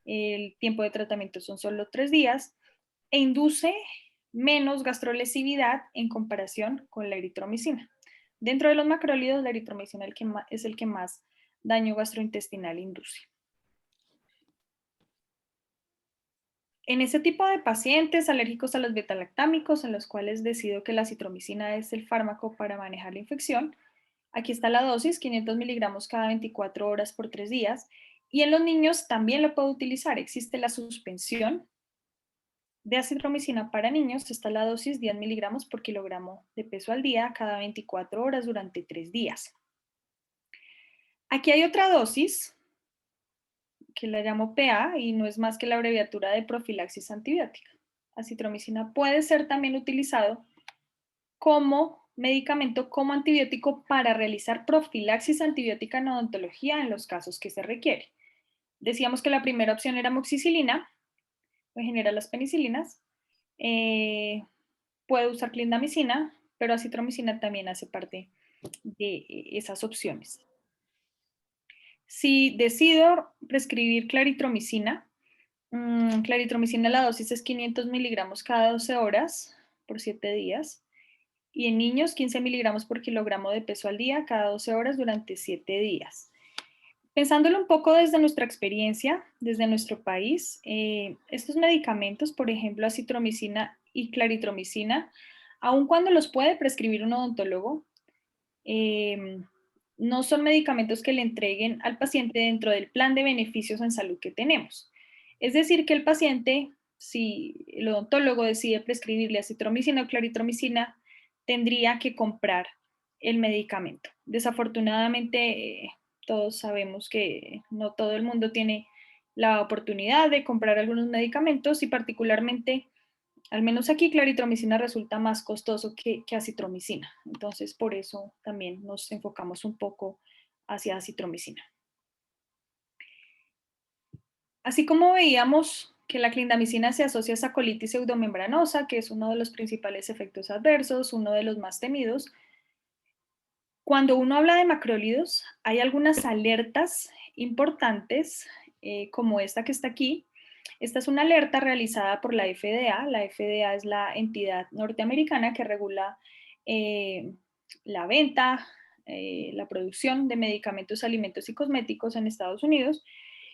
el tiempo de tratamiento son solo 3 días e induce menos gastrolesividad en comparación con la eritromicina. Dentro de los macrólidos, la eritromicina es el que más daño gastrointestinal induce. En ese tipo de pacientes alérgicos a los betalactámicos, en los cuales decido que la acitromicina es el fármaco para manejar la infección, aquí está la dosis, 500 miligramos cada 24 horas por 3 días. Y en los niños también lo puedo utilizar. Existe la suspensión de acitromicina para niños. Está la dosis, 10 miligramos por kilogramo de peso al día, cada 24 horas durante 3 días. Aquí hay otra dosis que la llamo PA y no es más que la abreviatura de profilaxis antibiótica. Acitromicina puede ser también utilizado como medicamento, como antibiótico para realizar profilaxis antibiótica en odontología en los casos que se requiere. Decíamos que la primera opción era amoxicilina, que genera las penicilinas. Puede usar clindamicina, pero acitromicina también hace parte de esas opciones. Si decido prescribir claritromicina, claritromicina la dosis es 500 miligramos cada 12 horas por 7 días. Y en niños 15 miligramos por kilogramo de peso al día cada 12 horas durante 7 días. Pensándolo un poco desde nuestra experiencia, desde nuestro país, estos medicamentos, por ejemplo, acitromicina y claritromicina, aun cuando los puede prescribir un odontólogo, no son medicamentos que le entreguen al paciente dentro del plan de beneficios en salud que tenemos. Es decir, que el paciente, si el odontólogo decide prescribirle acitromicina o claritromicina, tendría que comprar el medicamento. Desafortunadamente, todos sabemos que no todo el mundo tiene la oportunidad de comprar algunos medicamentos y particularmente, al menos aquí, claritromicina resulta más costoso que acitromicina. Entonces, por eso también nos enfocamos un poco hacia acitromicina. Así como veíamos que la clindamicina se asocia a esa colitis pseudomembranosa, que es uno de los principales efectos adversos, uno de los más temidos, cuando uno habla de macrólidos, hay algunas alertas importantes, como esta que está aquí. Esta es una alerta realizada por la FDA. La FDA es la entidad norteamericana que regula la venta, la producción de medicamentos, alimentos y cosméticos en Estados Unidos.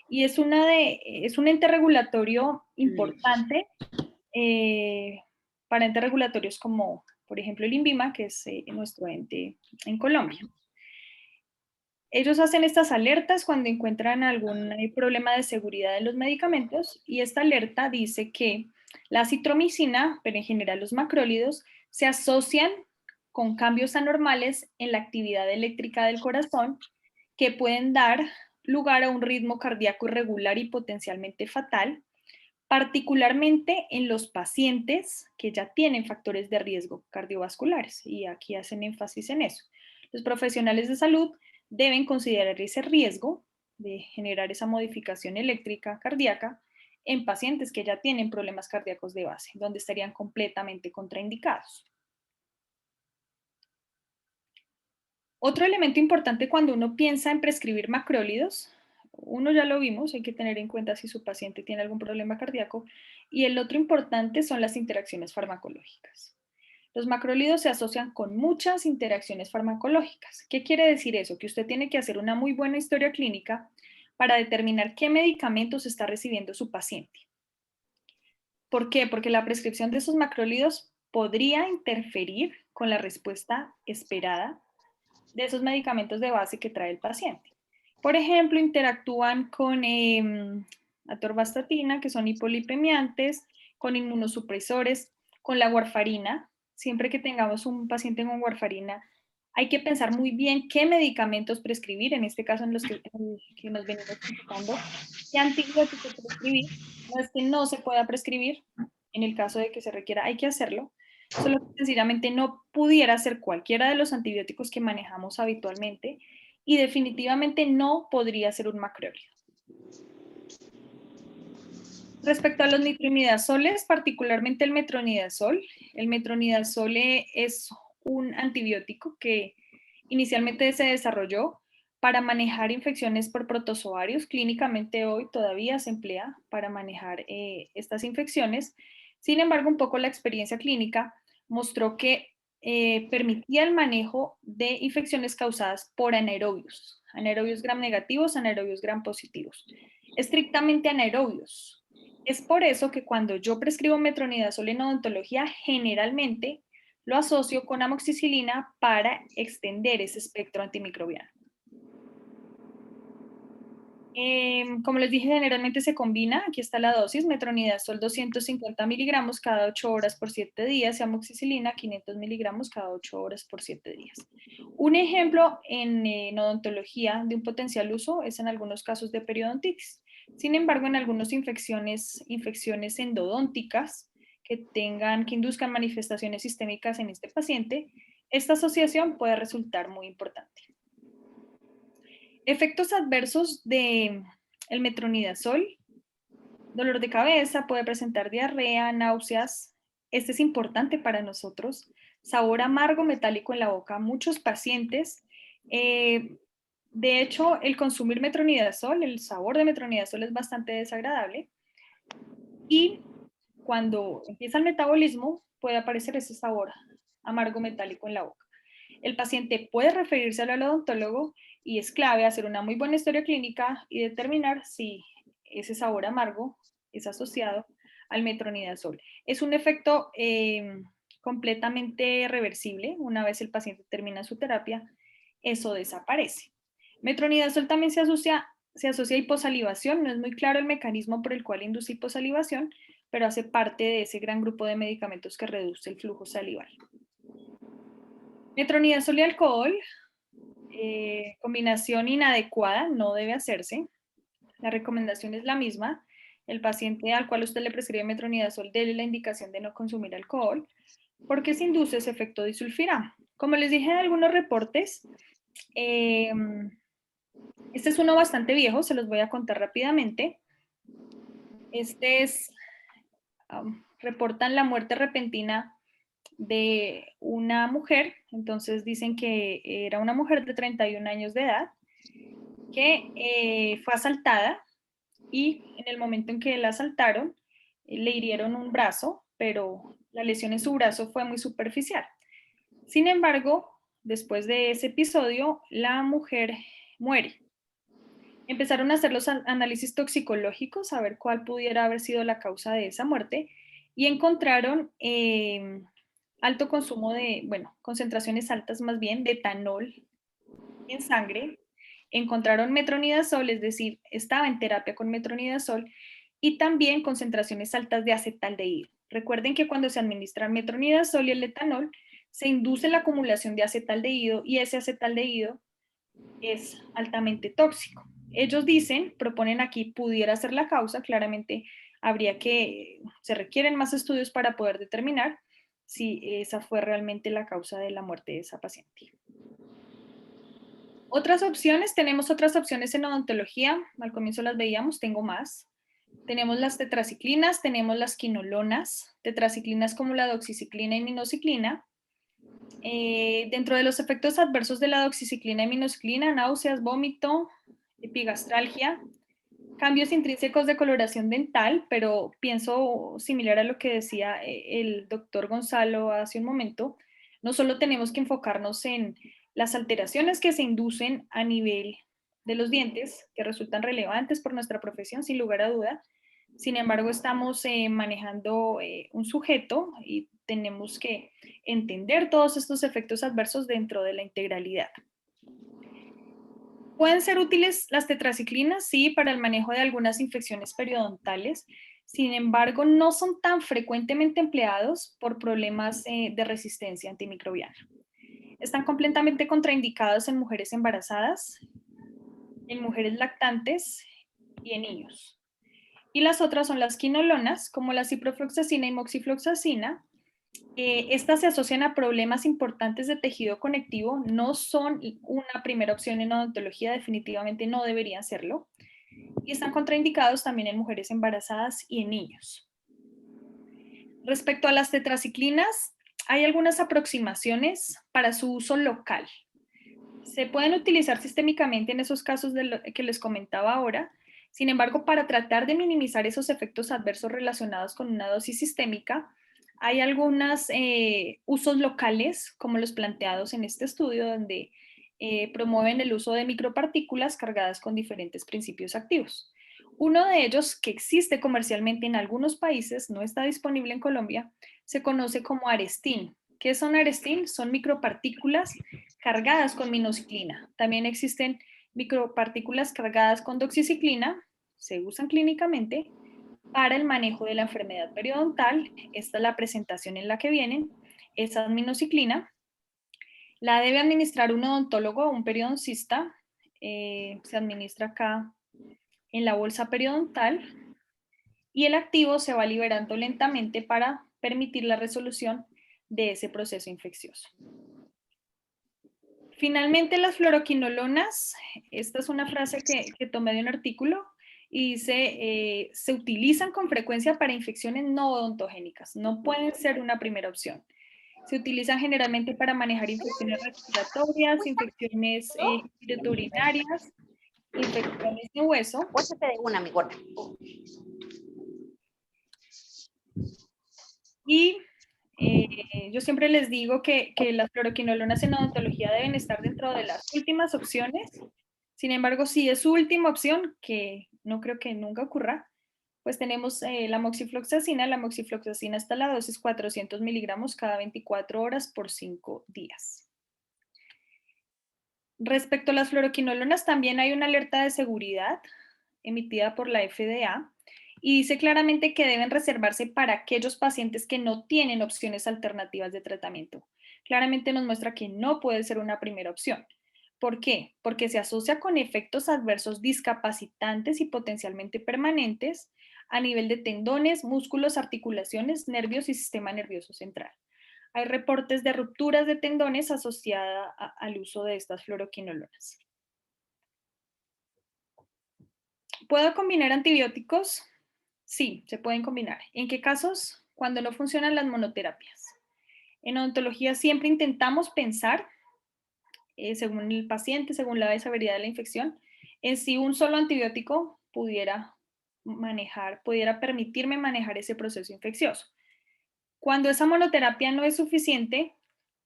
Y es un ente regulatorio importante para entes regulatorios como, por ejemplo, el INVIMA, que es nuestro ente en Colombia. Ellos hacen estas alertas cuando encuentran algún problema de seguridad en los medicamentos y esta alerta dice que la acitromicina, pero en general los macrólidos, se asocian con cambios anormales en la actividad eléctrica del corazón que pueden dar lugar a un ritmo cardíaco irregular y potencialmente fatal, particularmente en los pacientes que ya tienen factores de riesgo cardiovasculares, y aquí hacen énfasis en eso. Los profesionales de salud deben considerar ese riesgo de generar esa modificación eléctrica cardíaca en pacientes que ya tienen problemas cardíacos de base, donde estarían completamente contraindicados. Otro elemento importante cuando uno piensa en prescribir macrólidos, uno ya lo vimos, hay que tener en cuenta si su paciente tiene algún problema cardíaco, y el otro importante son las interacciones farmacológicas. Los macrólidos se asocian con muchas interacciones farmacológicas. ¿Qué quiere decir eso? Que usted tiene que hacer una muy buena historia clínica para determinar qué medicamentos está recibiendo su paciente. ¿Por qué? Porque la prescripción de esos macrólidos podría interferir con la respuesta esperada de esos medicamentos de base que trae el paciente. Por ejemplo, interactúan con atorvastatina, que son hipolipemiantes, con inmunosupresores, con la warfarina. Siempre que tengamos un paciente con warfarina, hay que pensar muy bien qué medicamentos prescribir, en este caso en los que nos venimos enfocando, qué antibiótico prescribir. No es que no se pueda prescribir, en el caso de que se requiera, hay que hacerlo, solo que sencillamente no pudiera ser cualquiera de los antibióticos que manejamos habitualmente y definitivamente no podría ser un macrólido. Respecto a los nitroimidazoles, particularmente el metronidazol es un antibiótico que inicialmente se desarrolló para manejar infecciones por protozoarios. Clínicamente hoy todavía se emplea para manejar estas infecciones. Sin embargo, un poco la experiencia clínica mostró que permitía el manejo de infecciones causadas por anaerobios gram negativos, anaerobios gram positivos, estrictamente anaerobios. Es por eso que cuando yo prescribo metronidazol en odontología, generalmente lo asocio con amoxicilina para extender ese espectro antimicrobiano. Como les dije, generalmente se combina, aquí está la dosis, metronidazol 250 miligramos cada 8 horas por 7 días y amoxicilina 500 miligramos cada 8 horas por 7 días. Un ejemplo en odontología de un potencial uso es en algunos casos de periodontitis. Sin embargo, en algunas infecciones endodónticas que induzcan manifestaciones sistémicas en este paciente, esta asociación puede resultar muy importante. Efectos adversos del metronidazol: dolor de cabeza, puede presentar diarrea, náuseas. Este es importante para nosotros. Sabor amargo, metálico en la boca. Muchos pacientes, de hecho, el consumir metronidazol, el sabor de metronidazol es bastante desagradable. Y cuando empieza el metabolismo, puede aparecer ese sabor amargo, metálico en la boca. El paciente puede referirse al odontólogo y es clave hacer una muy buena historia clínica y determinar si ese sabor amargo es asociado al metronidazol. Es un efecto completamente reversible. Una vez el paciente termina su terapia, eso desaparece. Metronidazol también se asocia a hiposalivación. No es muy claro el mecanismo por el cual induce hiposalivación, pero hace parte de ese gran grupo de medicamentos que reduce el flujo salival. Metronidazol y alcohol, combinación inadecuada, no debe hacerse. La recomendación es la misma. El paciente al cual usted le prescribe metronidazol, dele la indicación de no consumir alcohol, porque se induce ese efecto disulfiram. Como les dije en algunos reportes, este es uno bastante viejo, se los voy a contar rápidamente. Reportan la muerte repentina de una mujer. Entonces dicen que era una mujer de 31 años de edad que fue asaltada y en el momento en que la asaltaron le hirieron un brazo, pero la lesión en su brazo fue muy superficial. Sin embargo, después de ese episodio, la mujer muere. Empezaron a hacer los análisis toxicológicos a ver cuál pudiera haber sido la causa de esa muerte y encontraron alto consumo concentraciones altas más bien de etanol en sangre. Encontraron metronidazol, es decir, estaba en terapia con metronidazol, y también concentraciones altas de acetaldehído. Recuerden que cuando se administran metronidazol y el etanol, se induce la acumulación de acetaldehído y ese acetaldehído es altamente tóxico. Ellos proponen aquí, pudiera ser la causa. Claramente se requieren más estudios para poder determinar si esa fue realmente la causa de la muerte de esa paciente. Tenemos otras opciones en odontología, al comienzo las veíamos, tengo más. Tenemos las tetraciclinas, tenemos las quinolonas, tetraciclinas como la doxiciclina y minociclina. Dentro de los efectos adversos de la doxiciclina y minociclina, náuseas, vómito, epigastralgia, cambios intrínsecos de coloración dental, pero pienso similar a lo que decía el doctor Gonzalo hace un momento. No solo tenemos que enfocarnos en las alteraciones que se inducen a nivel de los dientes, que resultan relevantes por nuestra profesión, sin lugar a duda. Sin embargo, estamos manejando un sujeto y tenemos que entender todos estos efectos adversos dentro de la integralidad. ¿Pueden ser útiles las tetraciclinas? Sí, para el manejo de algunas infecciones periodontales. Sin embargo, no son tan frecuentemente empleados por problemas de resistencia antimicrobiana. Están completamente contraindicados en mujeres embarazadas, en mujeres lactantes y en niños. Y las otras son las quinolonas, como la ciprofloxacina y moxifloxacina. Estas se asocian a problemas importantes de tejido conectivo, no son una primera opción en odontología, definitivamente no deberían serlo. Y están contraindicados también en mujeres embarazadas y en niños. Respecto a las tetraciclinas, hay algunas aproximaciones para su uso local. Se pueden utilizar sistémicamente en esos casos que les comentaba ahora. Sin embargo, para tratar de minimizar esos efectos adversos relacionados con una dosis sistémica, hay algunos usos locales, como los planteados en este estudio, donde promueven el uso de micropartículas cargadas con diferentes principios activos. Uno de ellos, que existe comercialmente en algunos países, no está disponible en Colombia, se conoce como Arestin. ¿Qué son Arestin? Son micropartículas cargadas con minociclina. También existen micropartículas cargadas con doxiciclina, se usan clínicamente para el manejo de la enfermedad periodontal. Esta es la presentación en la que vienen. Esa minociclina la debe administrar un odontólogo o un periodoncista. Se administra acá en la bolsa periodontal y el activo se va liberando lentamente para permitir la resolución de ese proceso infeccioso. Finalmente, las fluoroquinolonas, esta es una frase que tomé de un artículo y dice, se utilizan con frecuencia para infecciones no odontogénicas, no pueden ser una primera opción. Se utilizan generalmente para manejar infecciones respiratorias, infecciones urinarias, infecciones de hueso. Póchate de una, mi gorda. Y yo siempre les digo que las fluoroquinolonas en odontología deben estar dentro de las últimas opciones. Sin embargo, si es su última opción, que no creo que nunca ocurra, pues tenemos la moxifloxacina. La moxifloxacina está a la dosis 400 miligramos cada 24 horas por 5 días. Respecto a las fluoroquinolonas, también hay una alerta de seguridad emitida por la FDA y dice claramente que deben reservarse para aquellos pacientes que no tienen opciones alternativas de tratamiento. Claramente nos muestra que no puede ser una primera opción. ¿Por qué? Porque se asocia con efectos adversos discapacitantes y potencialmente permanentes a nivel de tendones, músculos, articulaciones, nervios y sistema nervioso central. Hay reportes de rupturas de tendones asociadas al uso de estas fluoroquinolonas. ¿Puedo combinar antibióticos? Sí, se pueden combinar. ¿En qué casos? Cuando no funcionan las monoterapias. En odontología siempre intentamos pensar, según el paciente, según la severidad de la infección, en si un solo antibiótico pudiera permitirme manejar ese proceso infeccioso. Cuando esa monoterapia no es suficiente,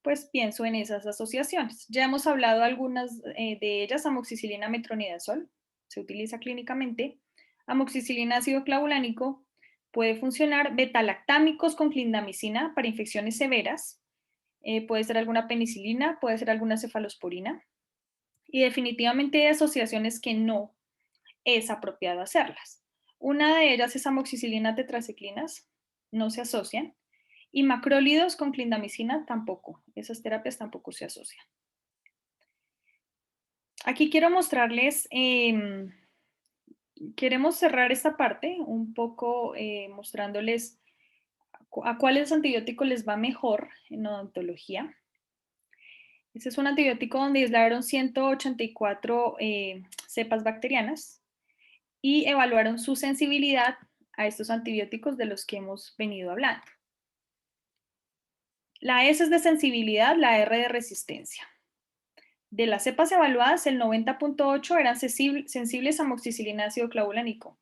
pues pienso en esas asociaciones. Ya hemos hablado algunas de ellas: amoxicilina, metronidazol, se utiliza clínicamente. Amoxicilina, ácido clavulánico, puede funcionar. Betalactámicos con clindamicina para infecciones severas. Puede ser alguna penicilina, puede ser alguna cefalosporina. Y definitivamente hay asociaciones que no es apropiado hacerlas. Una de ellas es amoxicilina tetraciclinas, no se asocian. Y macrólidos con clindamicina tampoco, esas terapias tampoco se asocian. Aquí quiero mostrarles, queremos cerrar esta parte un poco mostrándoles a cuáles antibióticos les va mejor en odontología. Este es un antibiótico donde aislaron 184 cepas bacterianas y evaluaron su sensibilidad a estos antibióticos de los que hemos venido hablando. La S es de sensibilidad, la R de resistencia. De las cepas evaluadas, el 90.8 eran sensibles a amoxicilina ácido clavulánico.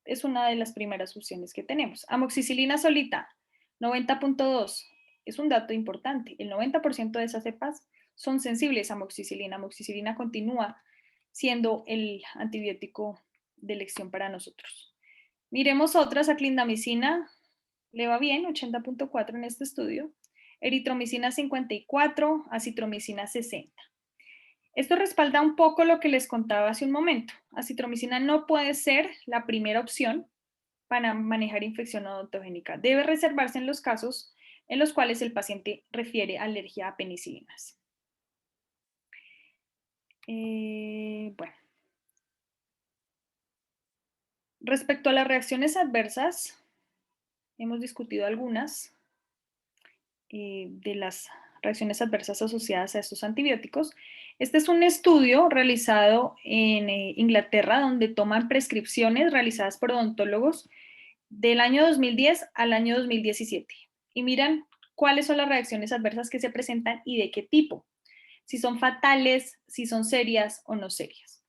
Es una de las primeras opciones que tenemos. Amoxicilina solita, 90.2. Es un dato importante. El 90% de esas cepas son sensibles a amoxicilina. Amoxicilina continúa siendo el antibiótico de elección para nosotros. Miremos otras. A clindamicina le va bien, 80.4 en este estudio. Eritromicina 54, acitromicina 60. Esto respalda un poco lo que les contaba hace un momento. Acitromicina no puede ser la primera opción para manejar infección odontogénica. Debe reservarse en los casos en los cuales el paciente refiere alergia a penicilinas. Bueno. Respecto a las reacciones adversas, hemos discutido algunas de las reacciones adversas asociadas a estos antibióticos. Este es un estudio realizado en Inglaterra, donde toman prescripciones realizadas por odontólogos del año 2010 al año 2017 y miran cuáles son las reacciones adversas que se presentan y de qué tipo. si son fatales, si son serias o no serias.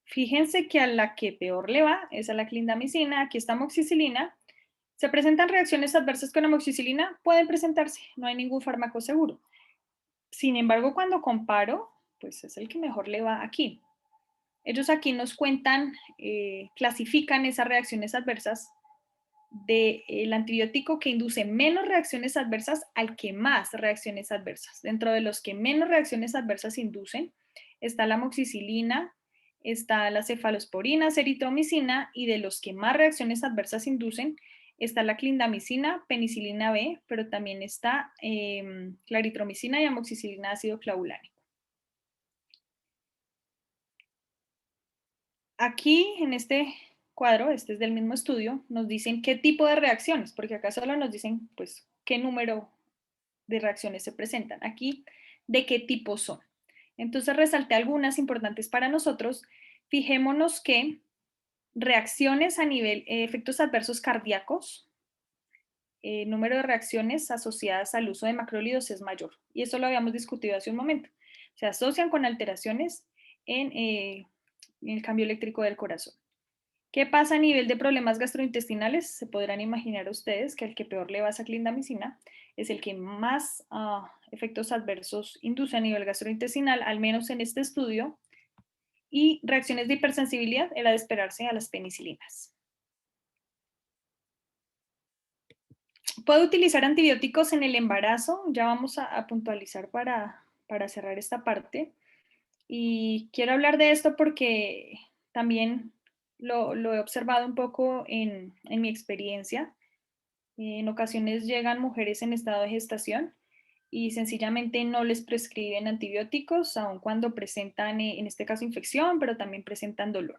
Fíjense que a la que peor le va es a la clindamicina. Aquí está amoxicilina. ¿Se presentan reacciones adversas con amoxicilina? Pueden presentarse, no hay ningún fármaco seguro. Sin embargo, cuando comparo, pues es el que mejor le va aquí. Ellos aquí nos cuentan, clasifican esas reacciones adversas del antibiótico que induce menos reacciones adversas al que más reacciones adversas. Dentro de los que menos reacciones adversas inducen está la amoxicilina, está la cefalosporina, eritromicina, y de los que más reacciones adversas inducen está la clindamicina, penicilina B, pero también está la eritromicina y amoxicilina ácido clavulánico. Aquí en este cuadro, este es del mismo estudio, nos dicen qué tipo de reacciones, porque acá solo nos dicen pues qué número de reacciones se presentan. Aquí, de qué tipo son. Entonces resalté algunas importantes para nosotros. Fijémonos que reacciones a nivel, efectos adversos cardíacos, número de reacciones asociadas al uso de macrólidos es mayor. Y eso lo habíamos discutido hace un momento. Se asocian con alteraciones en el cambio eléctrico del corazón. ¿Qué pasa a nivel de problemas gastrointestinales? Se podrán imaginar ustedes que el que peor le va a esa clindamicina es el que más efectos adversos induce a nivel gastrointestinal, al menos en este estudio, y reacciones de hipersensibilidad era de esperarse a las penicilinas. ¿Puedo utilizar antibióticos en el embarazo? Ya vamos a puntualizar para cerrar esta parte. Y quiero hablar de esto porque también lo he observado un poco en mi experiencia. En ocasiones llegan mujeres en estado de gestación y sencillamente no les prescriben antibióticos, aun cuando presentan, en este caso, infección, pero también presentan dolor.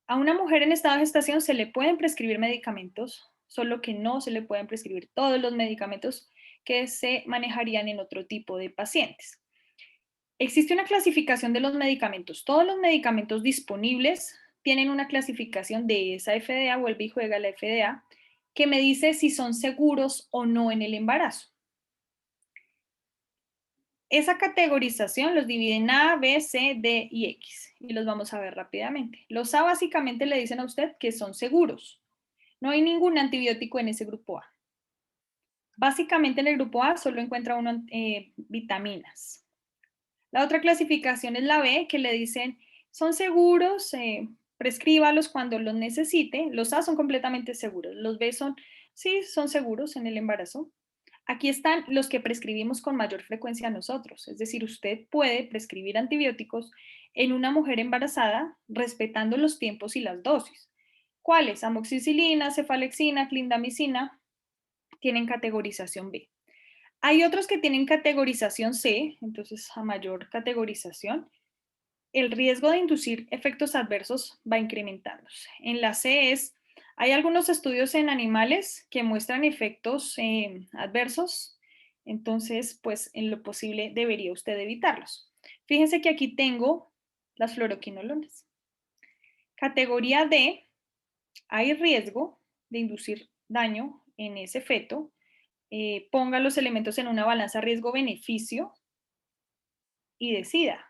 A una mujer en estado de gestación se le pueden prescribir medicamentos, solo que no se le pueden prescribir todos los medicamentos que se manejarían en otro tipo de pacientes. Existe una clasificación de los medicamentos. Todos los medicamentos disponibles tienen una clasificación de esa FDA, vuelve y juega la FDA, que me dice si son seguros o no en el embarazo. Esa categorización los divide en A, B, C, D y X y los vamos a ver rápidamente. Los A básicamente le dicen a usted que son seguros. No hay ningún antibiótico en ese grupo A. Básicamente en el grupo A solo encuentra uno vitaminas. La otra clasificación es la B, que le dicen son seguros, prescríbalos cuando los necesite. Los A son completamente seguros. Los B son, sí, son seguros en el embarazo. Aquí están los que prescribimos con mayor frecuencia nosotros, es decir, usted puede prescribir antibióticos en una mujer embarazada respetando los tiempos y las dosis. ¿Cuáles? Amoxicilina, cefalexina, clindamicina, tienen categorización B. Hay otros que tienen categorización C, entonces a mayor categorización, el riesgo de inducir efectos adversos va incrementándose. En la C hay algunos estudios en animales que muestran efectos adversos, entonces pues en lo posible debería usted evitarlos. Fíjense que aquí tengo las fluoroquinolonas. Categoría D, hay riesgo de inducir daño en ese feto. Ponga los elementos en una balanza riesgo-beneficio y decida.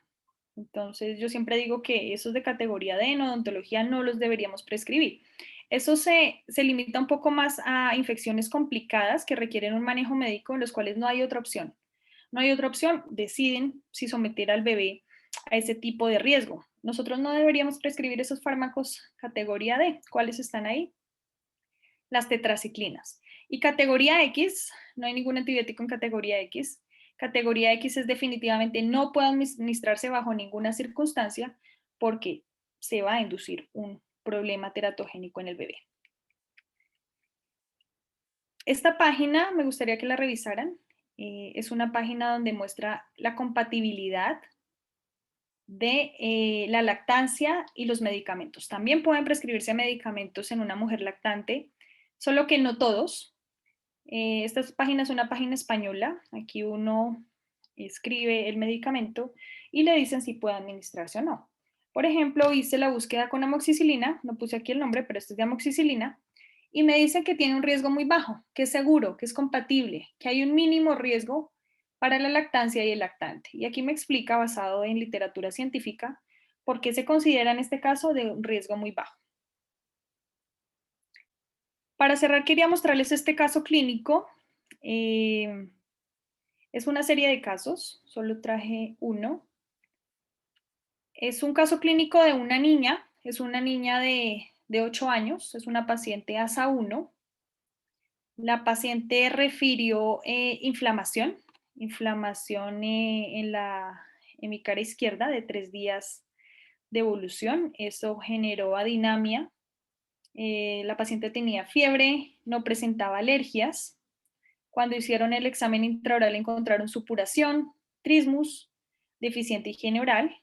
Entonces, yo siempre digo que esos de categoría D en odontología no los deberíamos prescribir. Eso se limita un poco más a infecciones complicadas que requieren un manejo médico en los cuales no hay otra opción. No hay otra opción, deciden si someter al bebé a ese tipo de riesgo. Nosotros no deberíamos prescribir esos fármacos categoría D. ¿Cuáles están ahí? Las tetraciclinas. Y categoría X, no hay ningún antibiótico en categoría X. Categoría X es definitivamente no puede administrarse bajo ninguna circunstancia porque se va a inducir un problema teratogénico en el bebé. Esta página me gustaría que la revisaran. Es una página donde muestra la compatibilidad de la lactancia y los medicamentos. También pueden prescribirse medicamentos en una mujer lactante, solo que no todos. Esta página es una página española. Aquí uno escribe el medicamento y le dicen si puede administrarse o no. Por ejemplo, hice la búsqueda con amoxicilina, no puse aquí el nombre, pero esto es de amoxicilina, y me dice que tiene un riesgo muy bajo, que es seguro, que es compatible, que hay un mínimo riesgo para la lactancia y el lactante. Y aquí me explica, basado en literatura científica, por qué se considera en este caso de un riesgo muy bajo. Para cerrar, quería mostrarles este caso clínico. Es una serie de casos, solo traje uno. Es un caso clínico de una niña, es una niña de 8 años, es una paciente ASA 1. La paciente refirió inflamación en la hemicara izquierda de 3 días de evolución. Eso generó adinamia. La paciente tenía fiebre, no presentaba alergias. Cuando hicieron el examen intraoral encontraron supuración, trismus, deficiente higiene oral,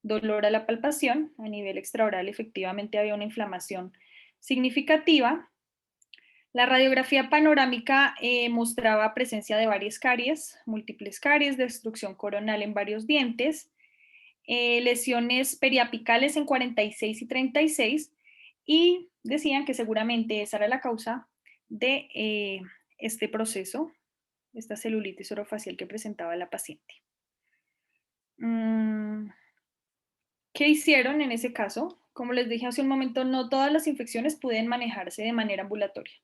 dolor a la palpación. A nivel extraoral efectivamente había una inflamación significativa. La radiografía panorámica mostraba presencia de varias caries, múltiples caries, destrucción coronal en varios dientes, lesiones periapicales en 46 y 36, y decían que seguramente esa era la causa de este proceso, esta celulitis orofacial que presentaba la paciente. ¿Qué hicieron en ese caso? Como les dije hace un momento, no todas las infecciones pueden manejarse de manera ambulatoria.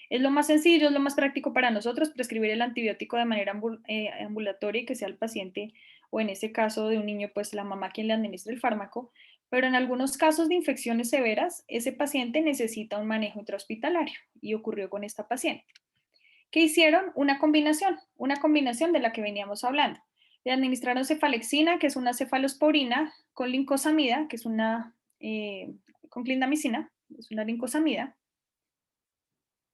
Es lo más sencillo, es lo más práctico para nosotros prescribir el antibiótico de manera ambulatoria y que sea el paciente, o en ese caso de un niño, pues la mamá quien le administre el fármaco. Pero en algunos casos de infecciones severas, ese paciente necesita un manejo intrahospitalario, y ocurrió con esta paciente. ¿Qué hicieron? Una combinación de la que veníamos hablando. Le administraron cefalexina, que es una cefalosporina, con lincosamida, que es con clindamicina, es una lincosamida,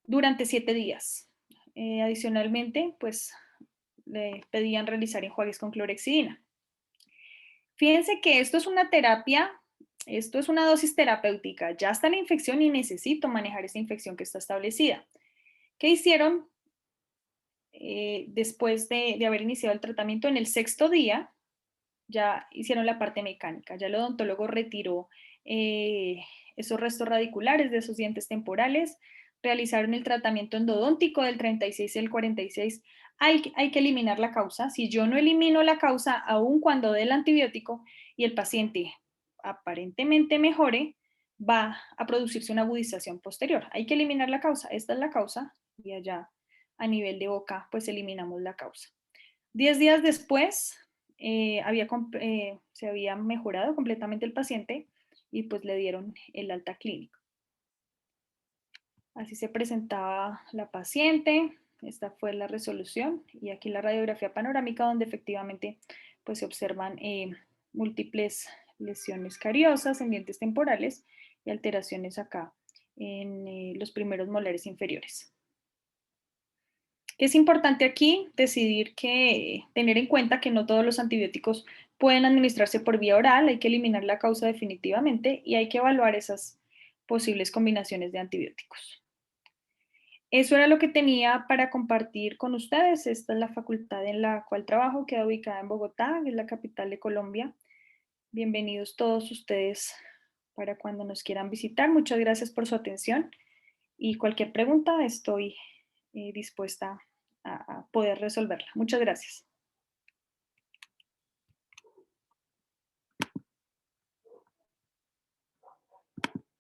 durante 7 días. Adicionalmente, pues le pedían realizar enjuagues con clorexidina. Fíjense que esto es una terapia, esto es una dosis terapéutica. Ya está la infección y necesito manejar esa infección que está establecida. ¿Qué hicieron? Después de haber iniciado el tratamiento, en el 6.º día, ya hicieron la parte mecánica. Ya el odontólogo retiró esos restos radiculares de esos dientes temporales, realizaron el tratamiento endodóntico del 36 y el 46. Hay que eliminar la causa. Si yo no elimino la causa, aun cuando dé el antibiótico y el paciente aparentemente mejore, va a producirse una agudización posterior. Hay que eliminar la causa. Esta es la causa, y allá a nivel de boca, pues eliminamos la causa. 10 días después, se había mejorado completamente el paciente y pues le dieron el alta clínica. Así se presentaba la paciente. Esta fue la resolución, y aquí la radiografía panorámica, donde efectivamente pues se observan múltiples lesiones cariosas en dientes temporales y alteraciones acá en los primeros molares inferiores. Es importante aquí tener en cuenta que no todos los antibióticos pueden administrarse por vía oral. Hay que eliminar la causa definitivamente y hay que evaluar esas posibles combinaciones de antibióticos. Eso era lo que tenía para compartir con ustedes. Esta es la facultad en la cual trabajo, queda ubicada en Bogotá, que es la capital de Colombia. Bienvenidos todos ustedes para cuando nos quieran visitar. Muchas gracias por su atención, y cualquier pregunta estoy dispuesta a poder resolverla. Muchas gracias.